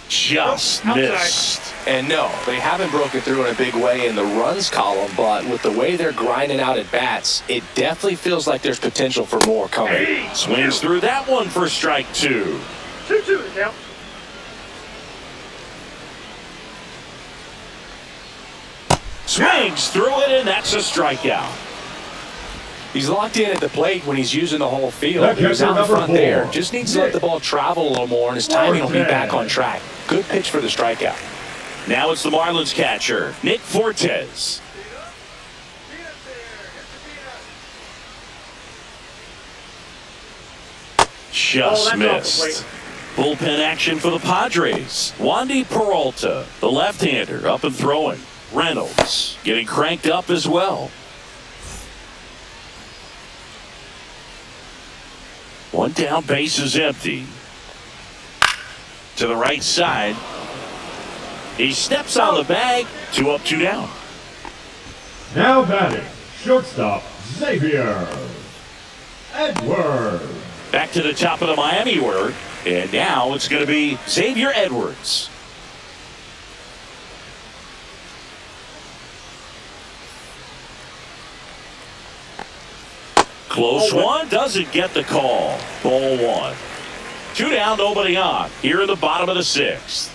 Just Outside. missed. And no, they haven't broken through in a big way in the runs column, but with the way they're grinding out at bats, it definitely feels like there's potential for more coming. Swings through that one for strike 2. 2-2 the count. Swings through it, and that's a strikeout. He's locked in at the plate when he's using the whole field. That He was catcher, out in number front 4. there. Just needs to let the ball travel a little more, and his timing will be back on track. Good pitch for the strikeout. Now it's the Marlins catcher, Nick Fortes. Just that's missed. off the Bullpen action for the Padres. Wandy Peralta, the left-hander, up and throwing. Reynolds getting cranked up as well. One down, base is empty. To the right side. He steps on the bag. 2 up, 2 down. Now batting, shortstop, Xavier Edwards. Back to the top of the Miami order. And now it's going to be Xavier Edwards. Close one, doesn't get the call. Ball 1. 2 down, nobody on. Here in the bottom of the 6th.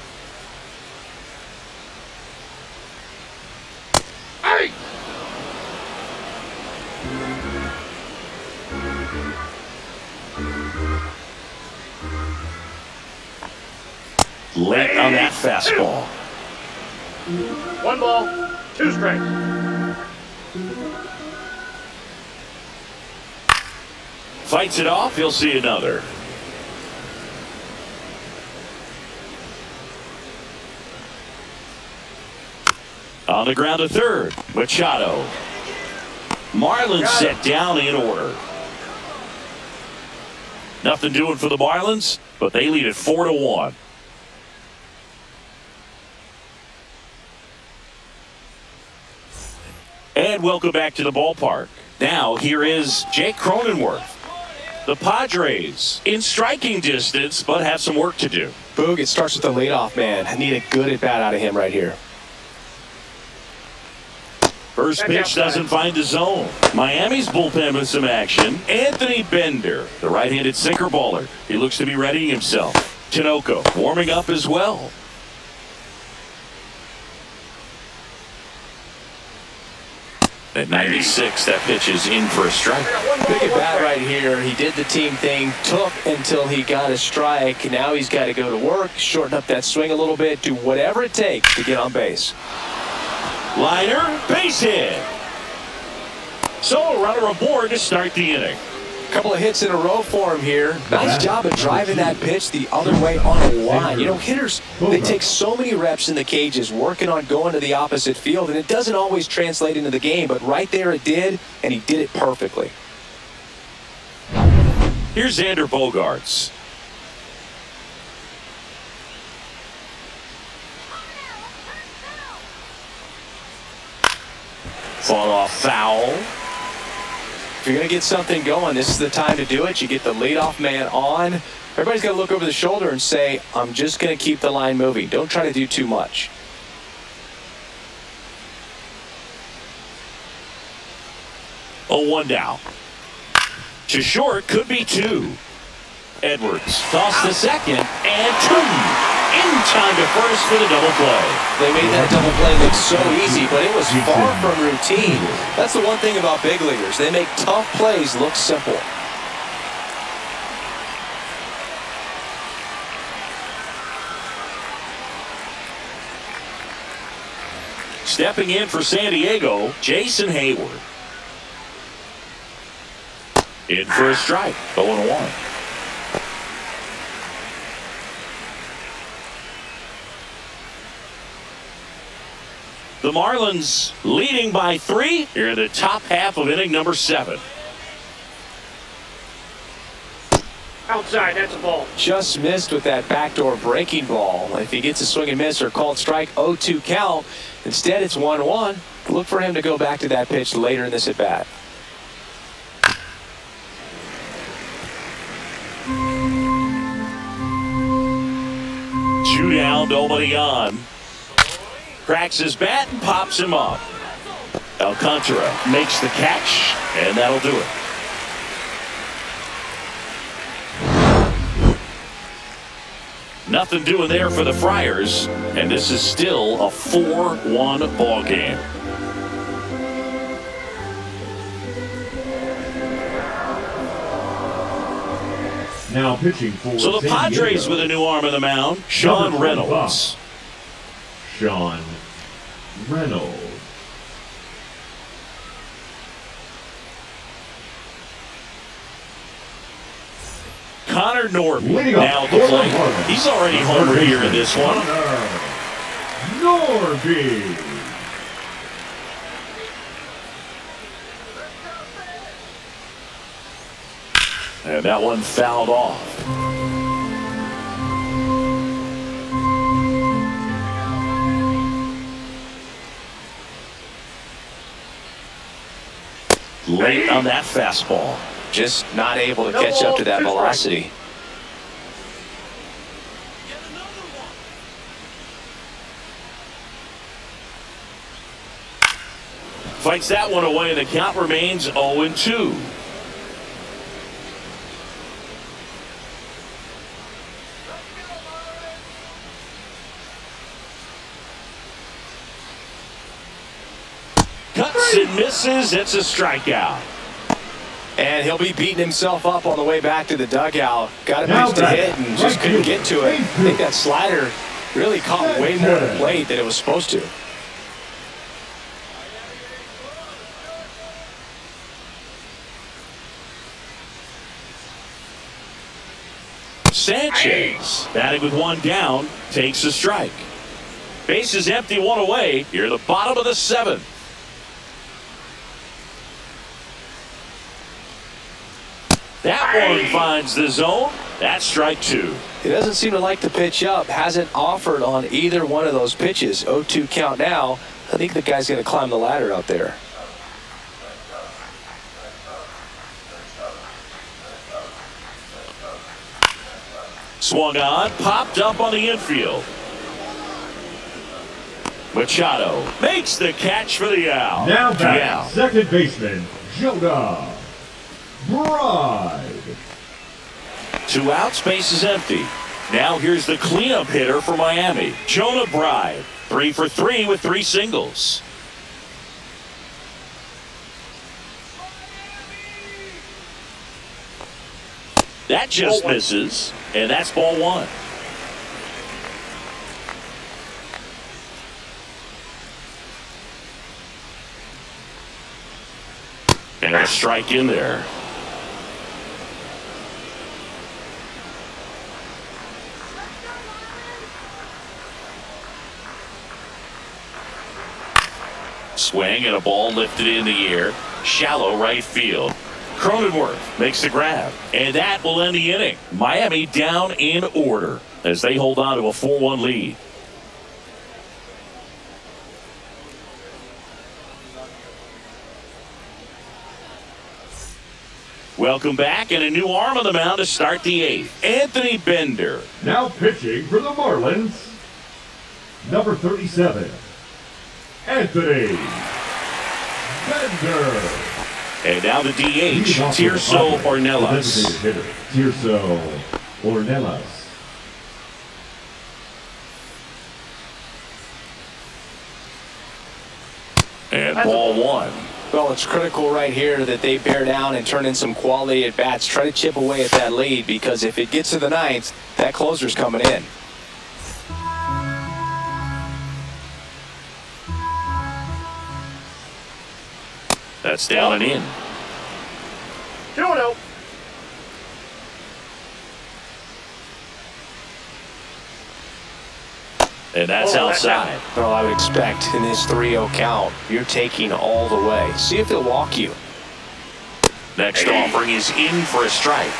Hey! Late on that fastball. 1 ball, 2 strikes. Fights it off, he'll see another. On the ground to third, Machado. Marlins set down in order. Nothing doing for the Marlins, but they lead it 4-1. And welcome back to the ballpark. Now here is Jake Cronenworth. The Padres in striking distance, but have some work to do. Boog, it starts with the leadoff man. I need a good at-bat out of him right here. First pitch doesn't find the zone. Miami's bullpen with some action. Anthony Bender, the right-handed sinker baller. He looks to be readying himself. Tinoco warming up as well. At 96, that pitch is in for a strike. Big at bat right here. He did the team thing, took until he got a strike. Now he's got to go to work, shorten up that swing a little bit, do whatever it takes to get on base. Liner, base hit. So a runner aboard to start the inning. A couple of hits in a row for him here. Nice job of driving that pitch the other way on a line. You know, hitters, they take so many reps in the cages working on going to the opposite field, and it doesn't always translate into the game, but right there it did, and he did it perfectly. Here's Xander Bogaerts. Fought off foul. If you're going to get something going, this is the time to do it. You get the leadoff man on. Everybody's got to look over the shoulder and say, I'm just going to keep the line moving. Don't try to do too much. Oh, 1 down. To short, could be 2. Edwards toss to second, and 2. In time to first for the double play. They made that double play look so easy, but it was far from routine. That's the one thing about big leaguers. They make tough plays look simple. Stepping in for San Diego, Jason Hayward. In for a strike, 0-1. The Marlins leading by 3 here in the top half of inning number 7. Outside, that's a ball. Just missed with that backdoor breaking ball. If he gets a swing and miss or called strike, 0-2 count. Instead, it's 1-1. Look for him to go back to that pitch later in this at bat. Two down, nobody on. Cracks his bat and pops him up. Alcantara makes the catch, and that'll do it. Nothing doing there for the Friars, and this is still a 4-1 ball game. Now pitching for So the San Padres Diego. with a new arm in the mound, Sean Number 25. Reynolds. Sean Reynolds. Connor Norby Leading now off at the for the plate. Marlins. He's already homered here in this one. Norby. And that one fouled off. Late on that fastball. Just not able to catch up to that velocity. Fights that one away, and the count remains 0-2. Cuts and misses. It's a strikeout. And he'll be beating himself up on the way back to the dugout. Got a Now pitch to back. hit and just Right couldn't field. get to it. I think that slider really caught way more to plate than it was supposed to. Sanchez, batting with one down, takes a strike. Base is empty, one away. Here at the bottom of the 7th. That one finds the zone. That's strike 2. He doesn't seem to like to pitch up. Hasn't offered on either one of those pitches. 0-2 count now. I think the guy's going to climb the ladder out there. Swung on, popped up on the infield. Machado makes the catch for the out. Now Two back, out. second baseman, Jonah Bride. 2 outs, base is empty. Now here's the cleanup hitter for Miami, Jonah Bride. 3 for 3 with 3 singles. That just misses, and that's ball 1. And a strike in there. Swing and a ball lifted in the air. Shallow right field. Cronenworth makes the grab. And that will end the inning. Miami down in order as they hold on to a 4-1 lead. Welcome back, and a new arm on the mound to start the eighth. Anthony Bender. Now pitching for the Marlins, number 37, Anthony Bender. And now the DH, Tirso Ornelas. Tirso Ornelas. And ball one. Well, it's critical right here that they bear down and turn in some quality at bats. Try to chip away at that lead, because if it gets to the ninth, that closer's coming in. That's down and in. 2-0. And that's outside. Well, I would expect in this 3-0 count, you're taking all the way. See if they'll walk you. Next offering is in for a strike.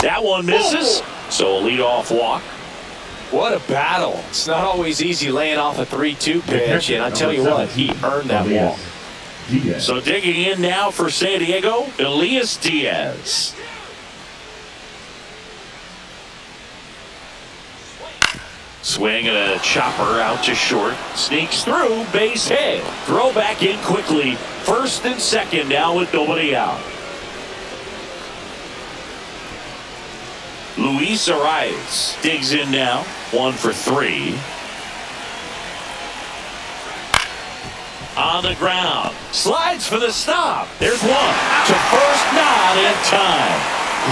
That one misses, so a leadoff walk. What a battle. It's not always easy laying off a 3-2 pitch, and I tell you what, he earned that walk. So digging in now for San Diego, Elias Diaz. Swing and a chopper out to short. Sneaks through, base hit. Throw back in quickly. First and second now with nobody out. Luis Arias digs in now. 1 for 3. On the ground. Slides for the stop. There's one. To first, not in time.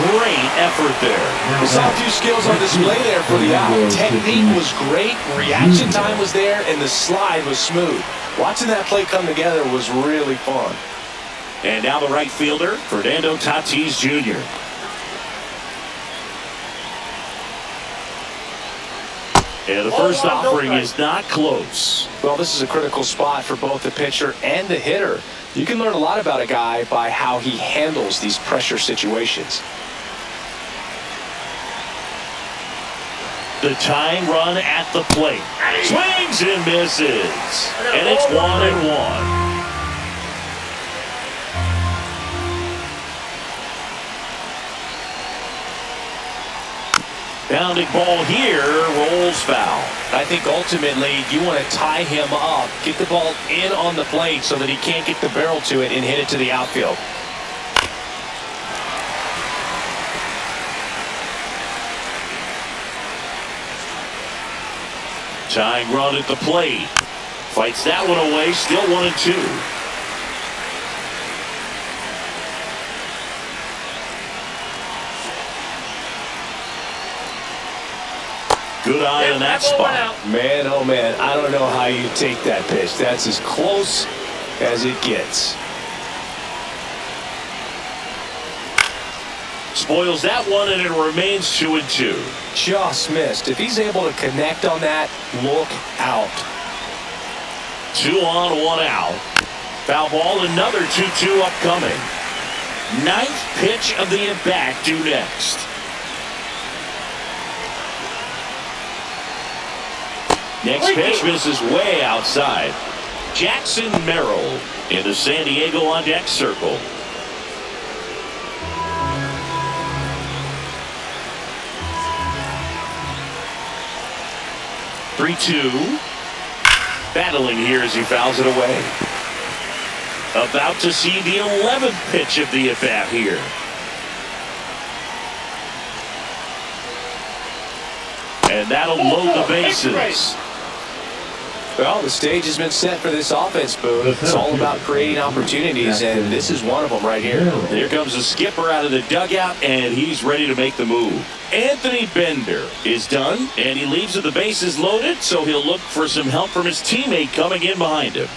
Great effort there. We saw a few skills on display there for the out. Technique was great, reaction time was there, and the slide was smooth. Watching that play come together was really fun. And now the right fielder, Fernando Tatis Jr. And the first offering is not close. Well, this is a critical spot for both the pitcher and the hitter. You can learn a lot about a guy by how he handles these pressure situations. The tying run at the plate. Swings and misses. And it's 1-1. Bounding ball here, rolls foul. I think ultimately you want to tie him up, get the ball in on the plate so that he can't get the barrel to it and hit it to the outfield. Tying run at the plate. Fights that one away, still 1-2. Good eye on that spot. Man, oh man, I don't know how you take that pitch. That's as close as it gets. Spoils that one, and it remains 2-2. Just missed. If he's able to connect on that, look out. 2 on, 1 out. Foul ball, another 2-2 upcoming. 9th pitch of the at-bat due next. Next pitch misses way outside. Jackson Merrill in the San Diego on deck circle. (3-2). Battling here as he fouls it away. About to see the 11th pitch of the at-bat here. And And that'll load the bases. Well, the stage has been set for this offense, Boone. It's all about creating opportunities, and this is one of them right here. Here comes the skipper out of the dugout, and he's ready to make the move. Anthony Bender is done, and he leaves with the bases loaded, so he'll look for some help from his teammate coming in behind him.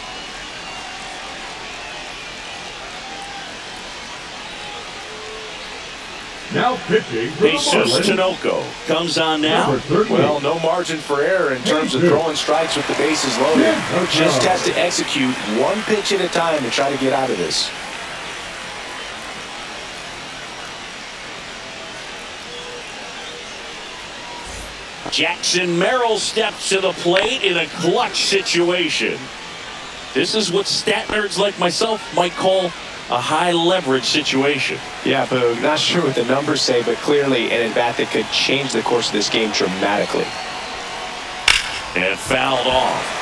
Now pitching for the Jesus Marlins. Tinoco comes on now. Number 38. Well, no margin for error in terms of throwing strikes with the bases loaded. Just has to execute one pitch at a time to try to get out of this. Jackson Merrill steps to the plate in a clutch situation. This is what stat nerds like myself might call a high leverage situation. Yeah, Boog, not sure what the numbers say, but clearly an at-bat that could change the course of this game dramatically. And fouled off.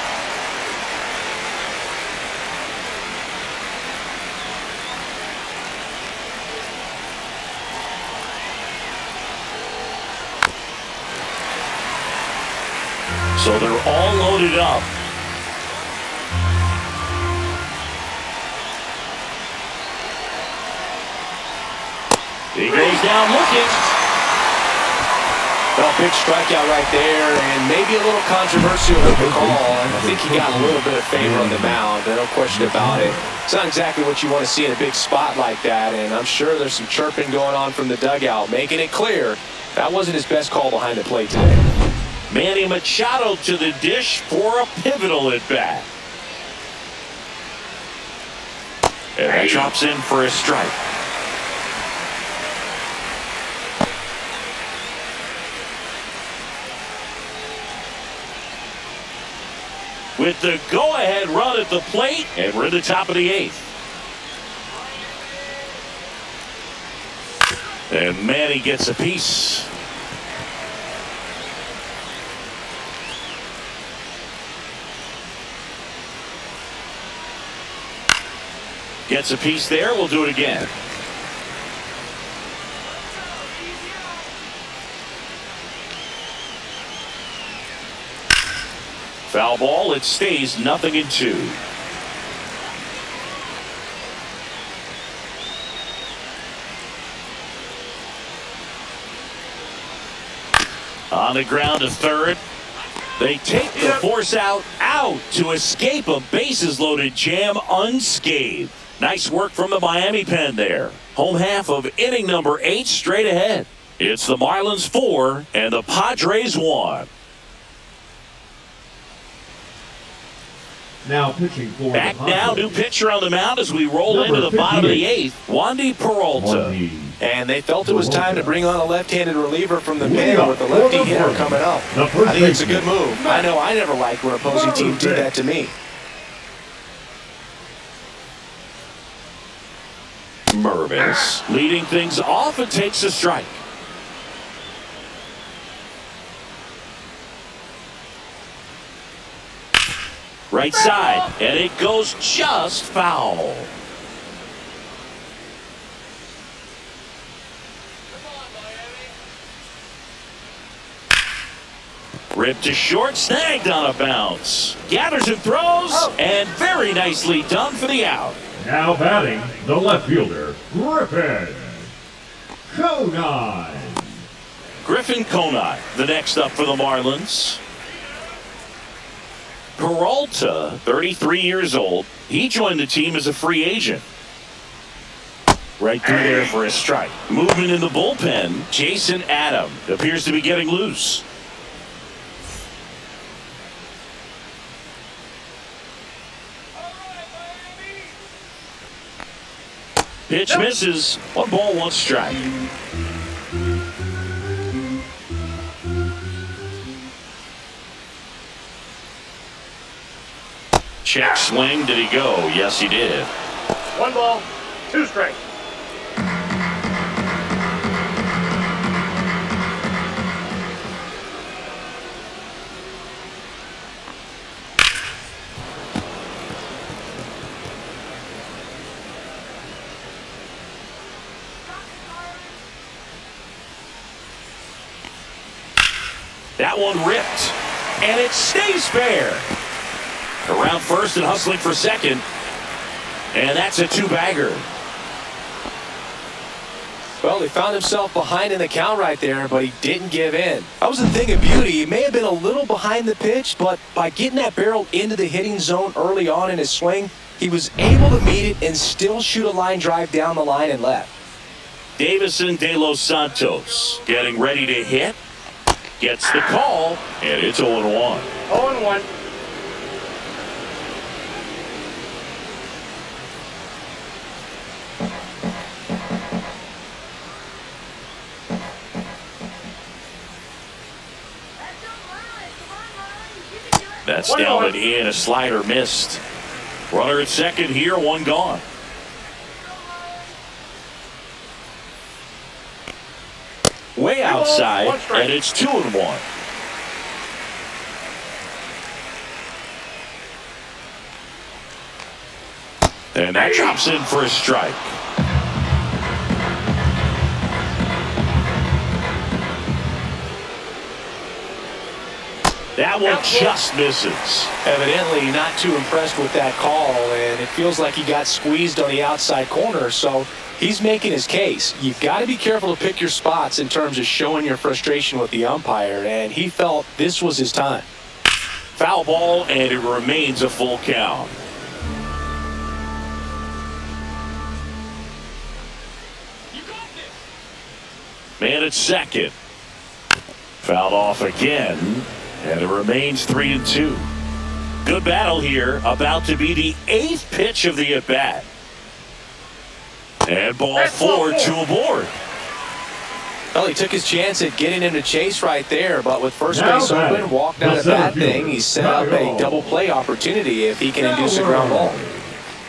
So they're all loaded up. He goes down looking. Well, big strikeout right there, and maybe a little controversial with the call. I think he got a little bit of favor on the mound, no question about it. It's not exactly what you want to see in a big spot like that, and I'm sure there's some chirping going on from the dugout, making it clear that wasn't his best call behind the plate today. Manny Machado to the dish for a pivotal at-bat. And that drops in for a strike. With the go-ahead run at the plate, and we're at the top of the 8th. And Manny gets a piece. Gets a piece there. We'll do it again. Foul ball. It stays 0-2. On the ground to third. They take the force out to escape a bases-loaded jam unscathed. Nice work from the Miami pen there. Home half of inning number 8 straight ahead. It's the Marlins 4 and the Padres 1. Now pitching for Back the now, Padres. new pitcher on the mound as we roll into the bottom of the 8th. Wandy Peralta. And they felt it was time to bring on a left-handed reliever from the pen with the lefty hitter coming up. I think it's a good move. I know I never liked when opposing teams do that to me. Mervis leading things off and takes a strike. Right side, and it goes just foul. Ripped to short, snagged on a bounce. Gathers and throws, and very nicely done for the out. Now batting, the left fielder, Griffin Conine. Griffin Conine, the next up for the Marlins. Peralta, 33 years old. He joined the team as a free agent. Right through there for a strike. Movement in the bullpen. Jason Adam appears to be getting loose. Pitch misses. 1 ball, 1 strike. Check swing. Did he go? Yes, he did. 1 ball, 2 strikes. That one ripped, and it stays fair. Around first and hustling for second, and that's a two-bagger. Well, he found himself behind in the count right there, but he didn't give in. That was the thing of beauty. He may have been a little behind the pitch, but by getting that barrel into the hitting zone early on in his swing, he was able to meet it and still shoot a line drive down the line and left. Davison De Los Santos getting ready to hit. Gets the call, and it's 0-1. 0-1. That's down and in. A slider missed. Runner at second here, one gone. Way outside, and it's 2-1. And that drops in for a strike. That one just misses. Evidently not too impressed with that call, and it feels like he got squeezed on the outside corner, so he's making his case. You've got to be careful to pick your spots in terms of showing your frustration with the umpire, and he felt this was his time. Foul ball, and it remains a full count. Man at second. Fouled off again. And it remains 3-2. Good battle here. About to be the 8th pitch of the at-bat. And ball 4, 2 aboard. Well, he took his chance at getting him to chase right there, but with first base open, walked out of that thing. He set up a double play opportunity if he can induce a ground ball.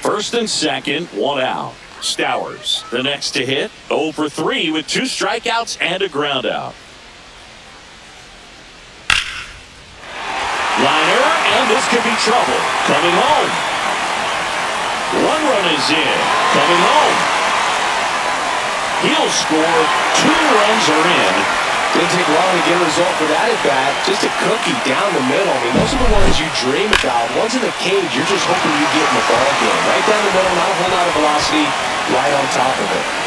First and second, one out. Stowers, the next to hit, 0 for 3 with 2 strikeouts and a ground out. Liner, and this could be trouble. Coming home. One run is in. Coming home. He'll score. 2 runs are in. Didn't take long to get a result for that at bat. Just a cookie down the middle. I mean, those are the ones you dream about. Ones in the cage, you're just hoping you get in the ball game. Right down the middle, not a whole lot of velocity, right on top of it.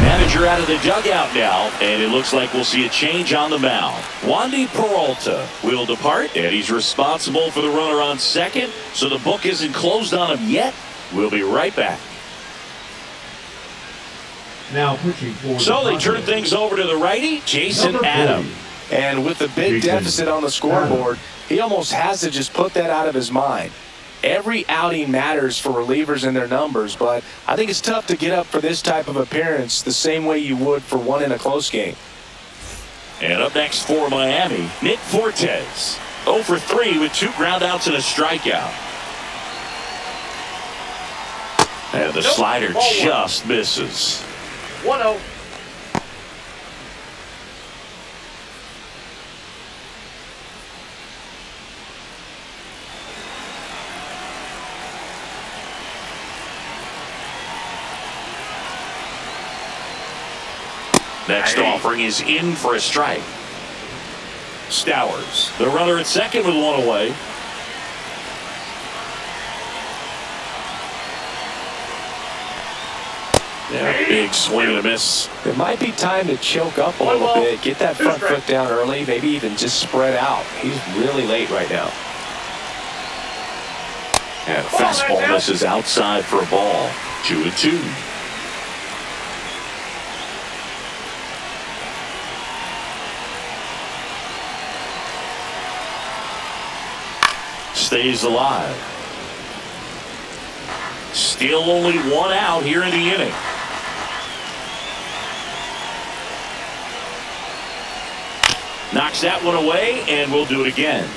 Manager out of the dugout now, and it looks like we'll see a change on the mound. Wandy Peralta will depart, and he's responsible for the runner on second, so the book isn't closed on him yet. We'll be right back. Now pitching for So they turn things over to the righty, Jason Adam. And with the big deficit on the scoreboard, he almost has to just put that out of his mind. Every outing matters for relievers and their numbers, but I think it's tough to get up for this type of appearance the same way you would for one in a close game. And up next for Miami, Nick Fortes. 0 for 3 with 2 groundouts and a strikeout. And the slider just misses. 1-0. Next offering is in for a strike. Stowers, the runner at second with 1 away. Yeah, big swing and a miss. It might be time to choke up a little bit, get that front foot down early, maybe even just spread out. He's really late right now. And a fastball misses outside for a ball. 2-2. Stays alive. Still only 1 out here in the inning. Knocks that one away, and we'll do it again.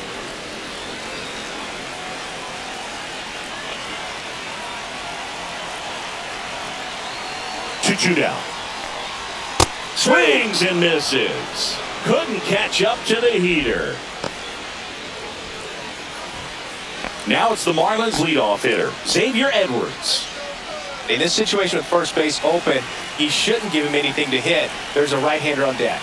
Two down. Swings and misses. Couldn't catch up to the heater. Now it's the Marlins leadoff hitter, Xavier Edwards. In this situation with first base open, he shouldn't give him anything to hit. There's a right-hander on deck.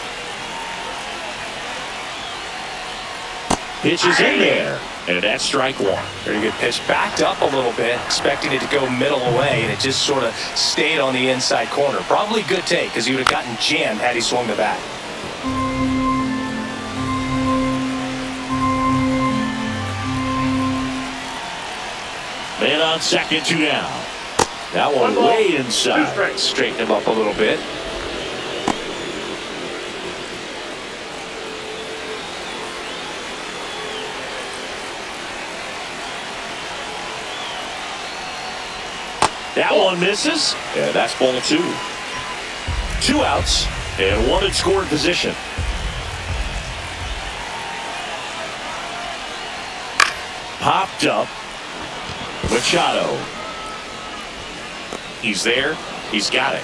Pitch is in there, and that's strike one. Very good pitch. Backed up a little bit, expecting it to go middle away, and it just sort of stayed on the inside corner. Probably good take, because he would have gotten jammed had he swung the bat. Man on second, 2 down. That one way inside. Straighten him up a little bit. That one misses, and that's ball 2. 2 outs, and 1 in scoring position. Popped up. Machado. He's there. He's got it.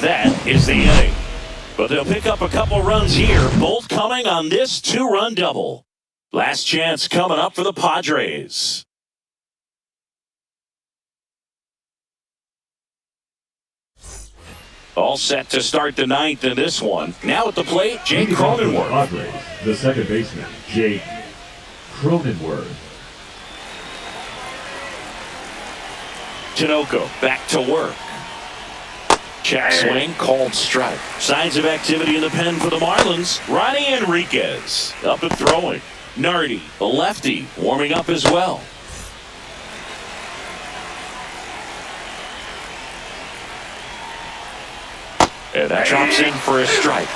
That is the inning. But they'll pick up a couple runs here, both coming on this 2-run double. Last chance coming up for the Padres. All set to start the 9th in this one. Now at the plate, Jake Cronenworth. Padres, the second baseman, Jake Cronenworth. Tinoco back to work. Check swing, called strike. Signs of activity in the pen for the Marlins. Ronnie Enriquez up and throwing. Nardi, the lefty, warming up as well. And that drops in for a strike.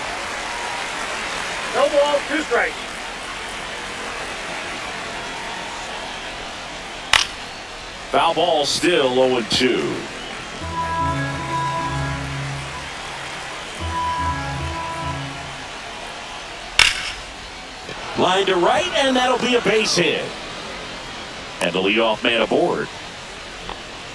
No ball, 2 strikes. Foul ball still 0-2. Line to right, and that'll be a base hit. And the leadoff man aboard.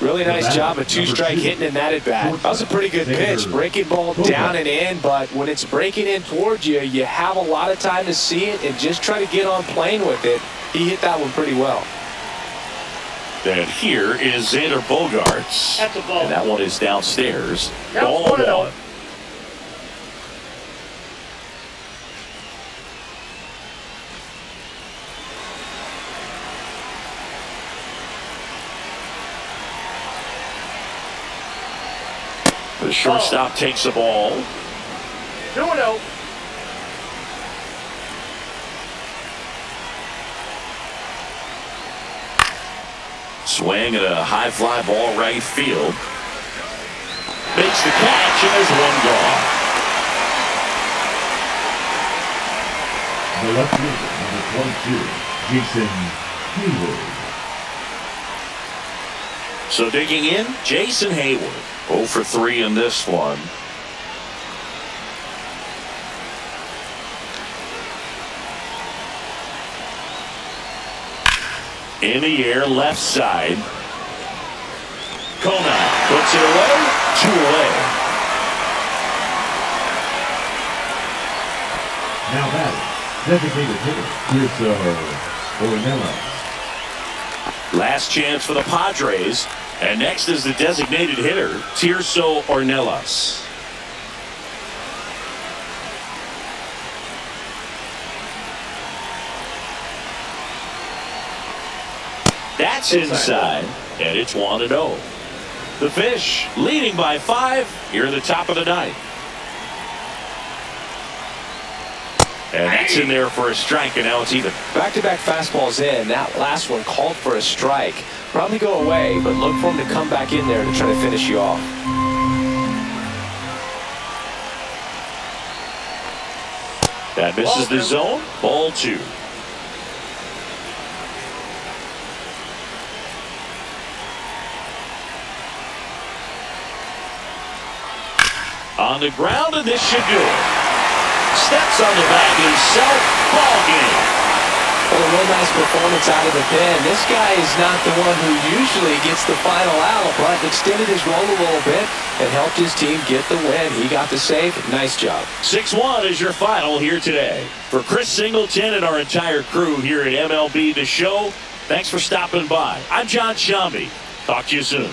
Really nice job of 2-strike hitting in that at bat. That was a pretty good pitch. Breaking ball down and in, but when it's breaking in towards you, you have a lot of time to see it and just try to get on plane with it. He hit that one pretty well. And here is Xander Bogaerts. That's a ball. And that one is downstairs. Now Ball 1. The shortstop takes the ball. 2-0. Swing at a high fly ball right field. Makes the catch, and there's one gone. The left fielder, number 22, Jason Hayward. So digging in, Jason Hayward. 0 for 3 in this one. In the air, left side. Kona puts it away. 2 away. Now batting, designated hitter, Ornelas. Last chance for the Padres. And next is the designated hitter, Tirso Ornelas. That's inside, and it's 1-0. The Fish leading by 5 here in the top of the 9th. And that's in there for a strike, and now it's even. Back-to-back fastballs in. That last one called for a strike. Probably go away, but look for him to come back in there to try to finish you off. That misses the zone. Ball 2. On the ground, and this should do it. Steps on the bag himself. Ball game. Well, a real nice performance out of the pen. This guy is not the one who usually gets the final out, but extended his role a little bit and helped his team get the win. He got the save. Nice job. 6-1 is your final here today. For Chris Singleton and our entire crew here at MLB The Show, thanks for stopping by. I'm John Shambi. Talk to you soon.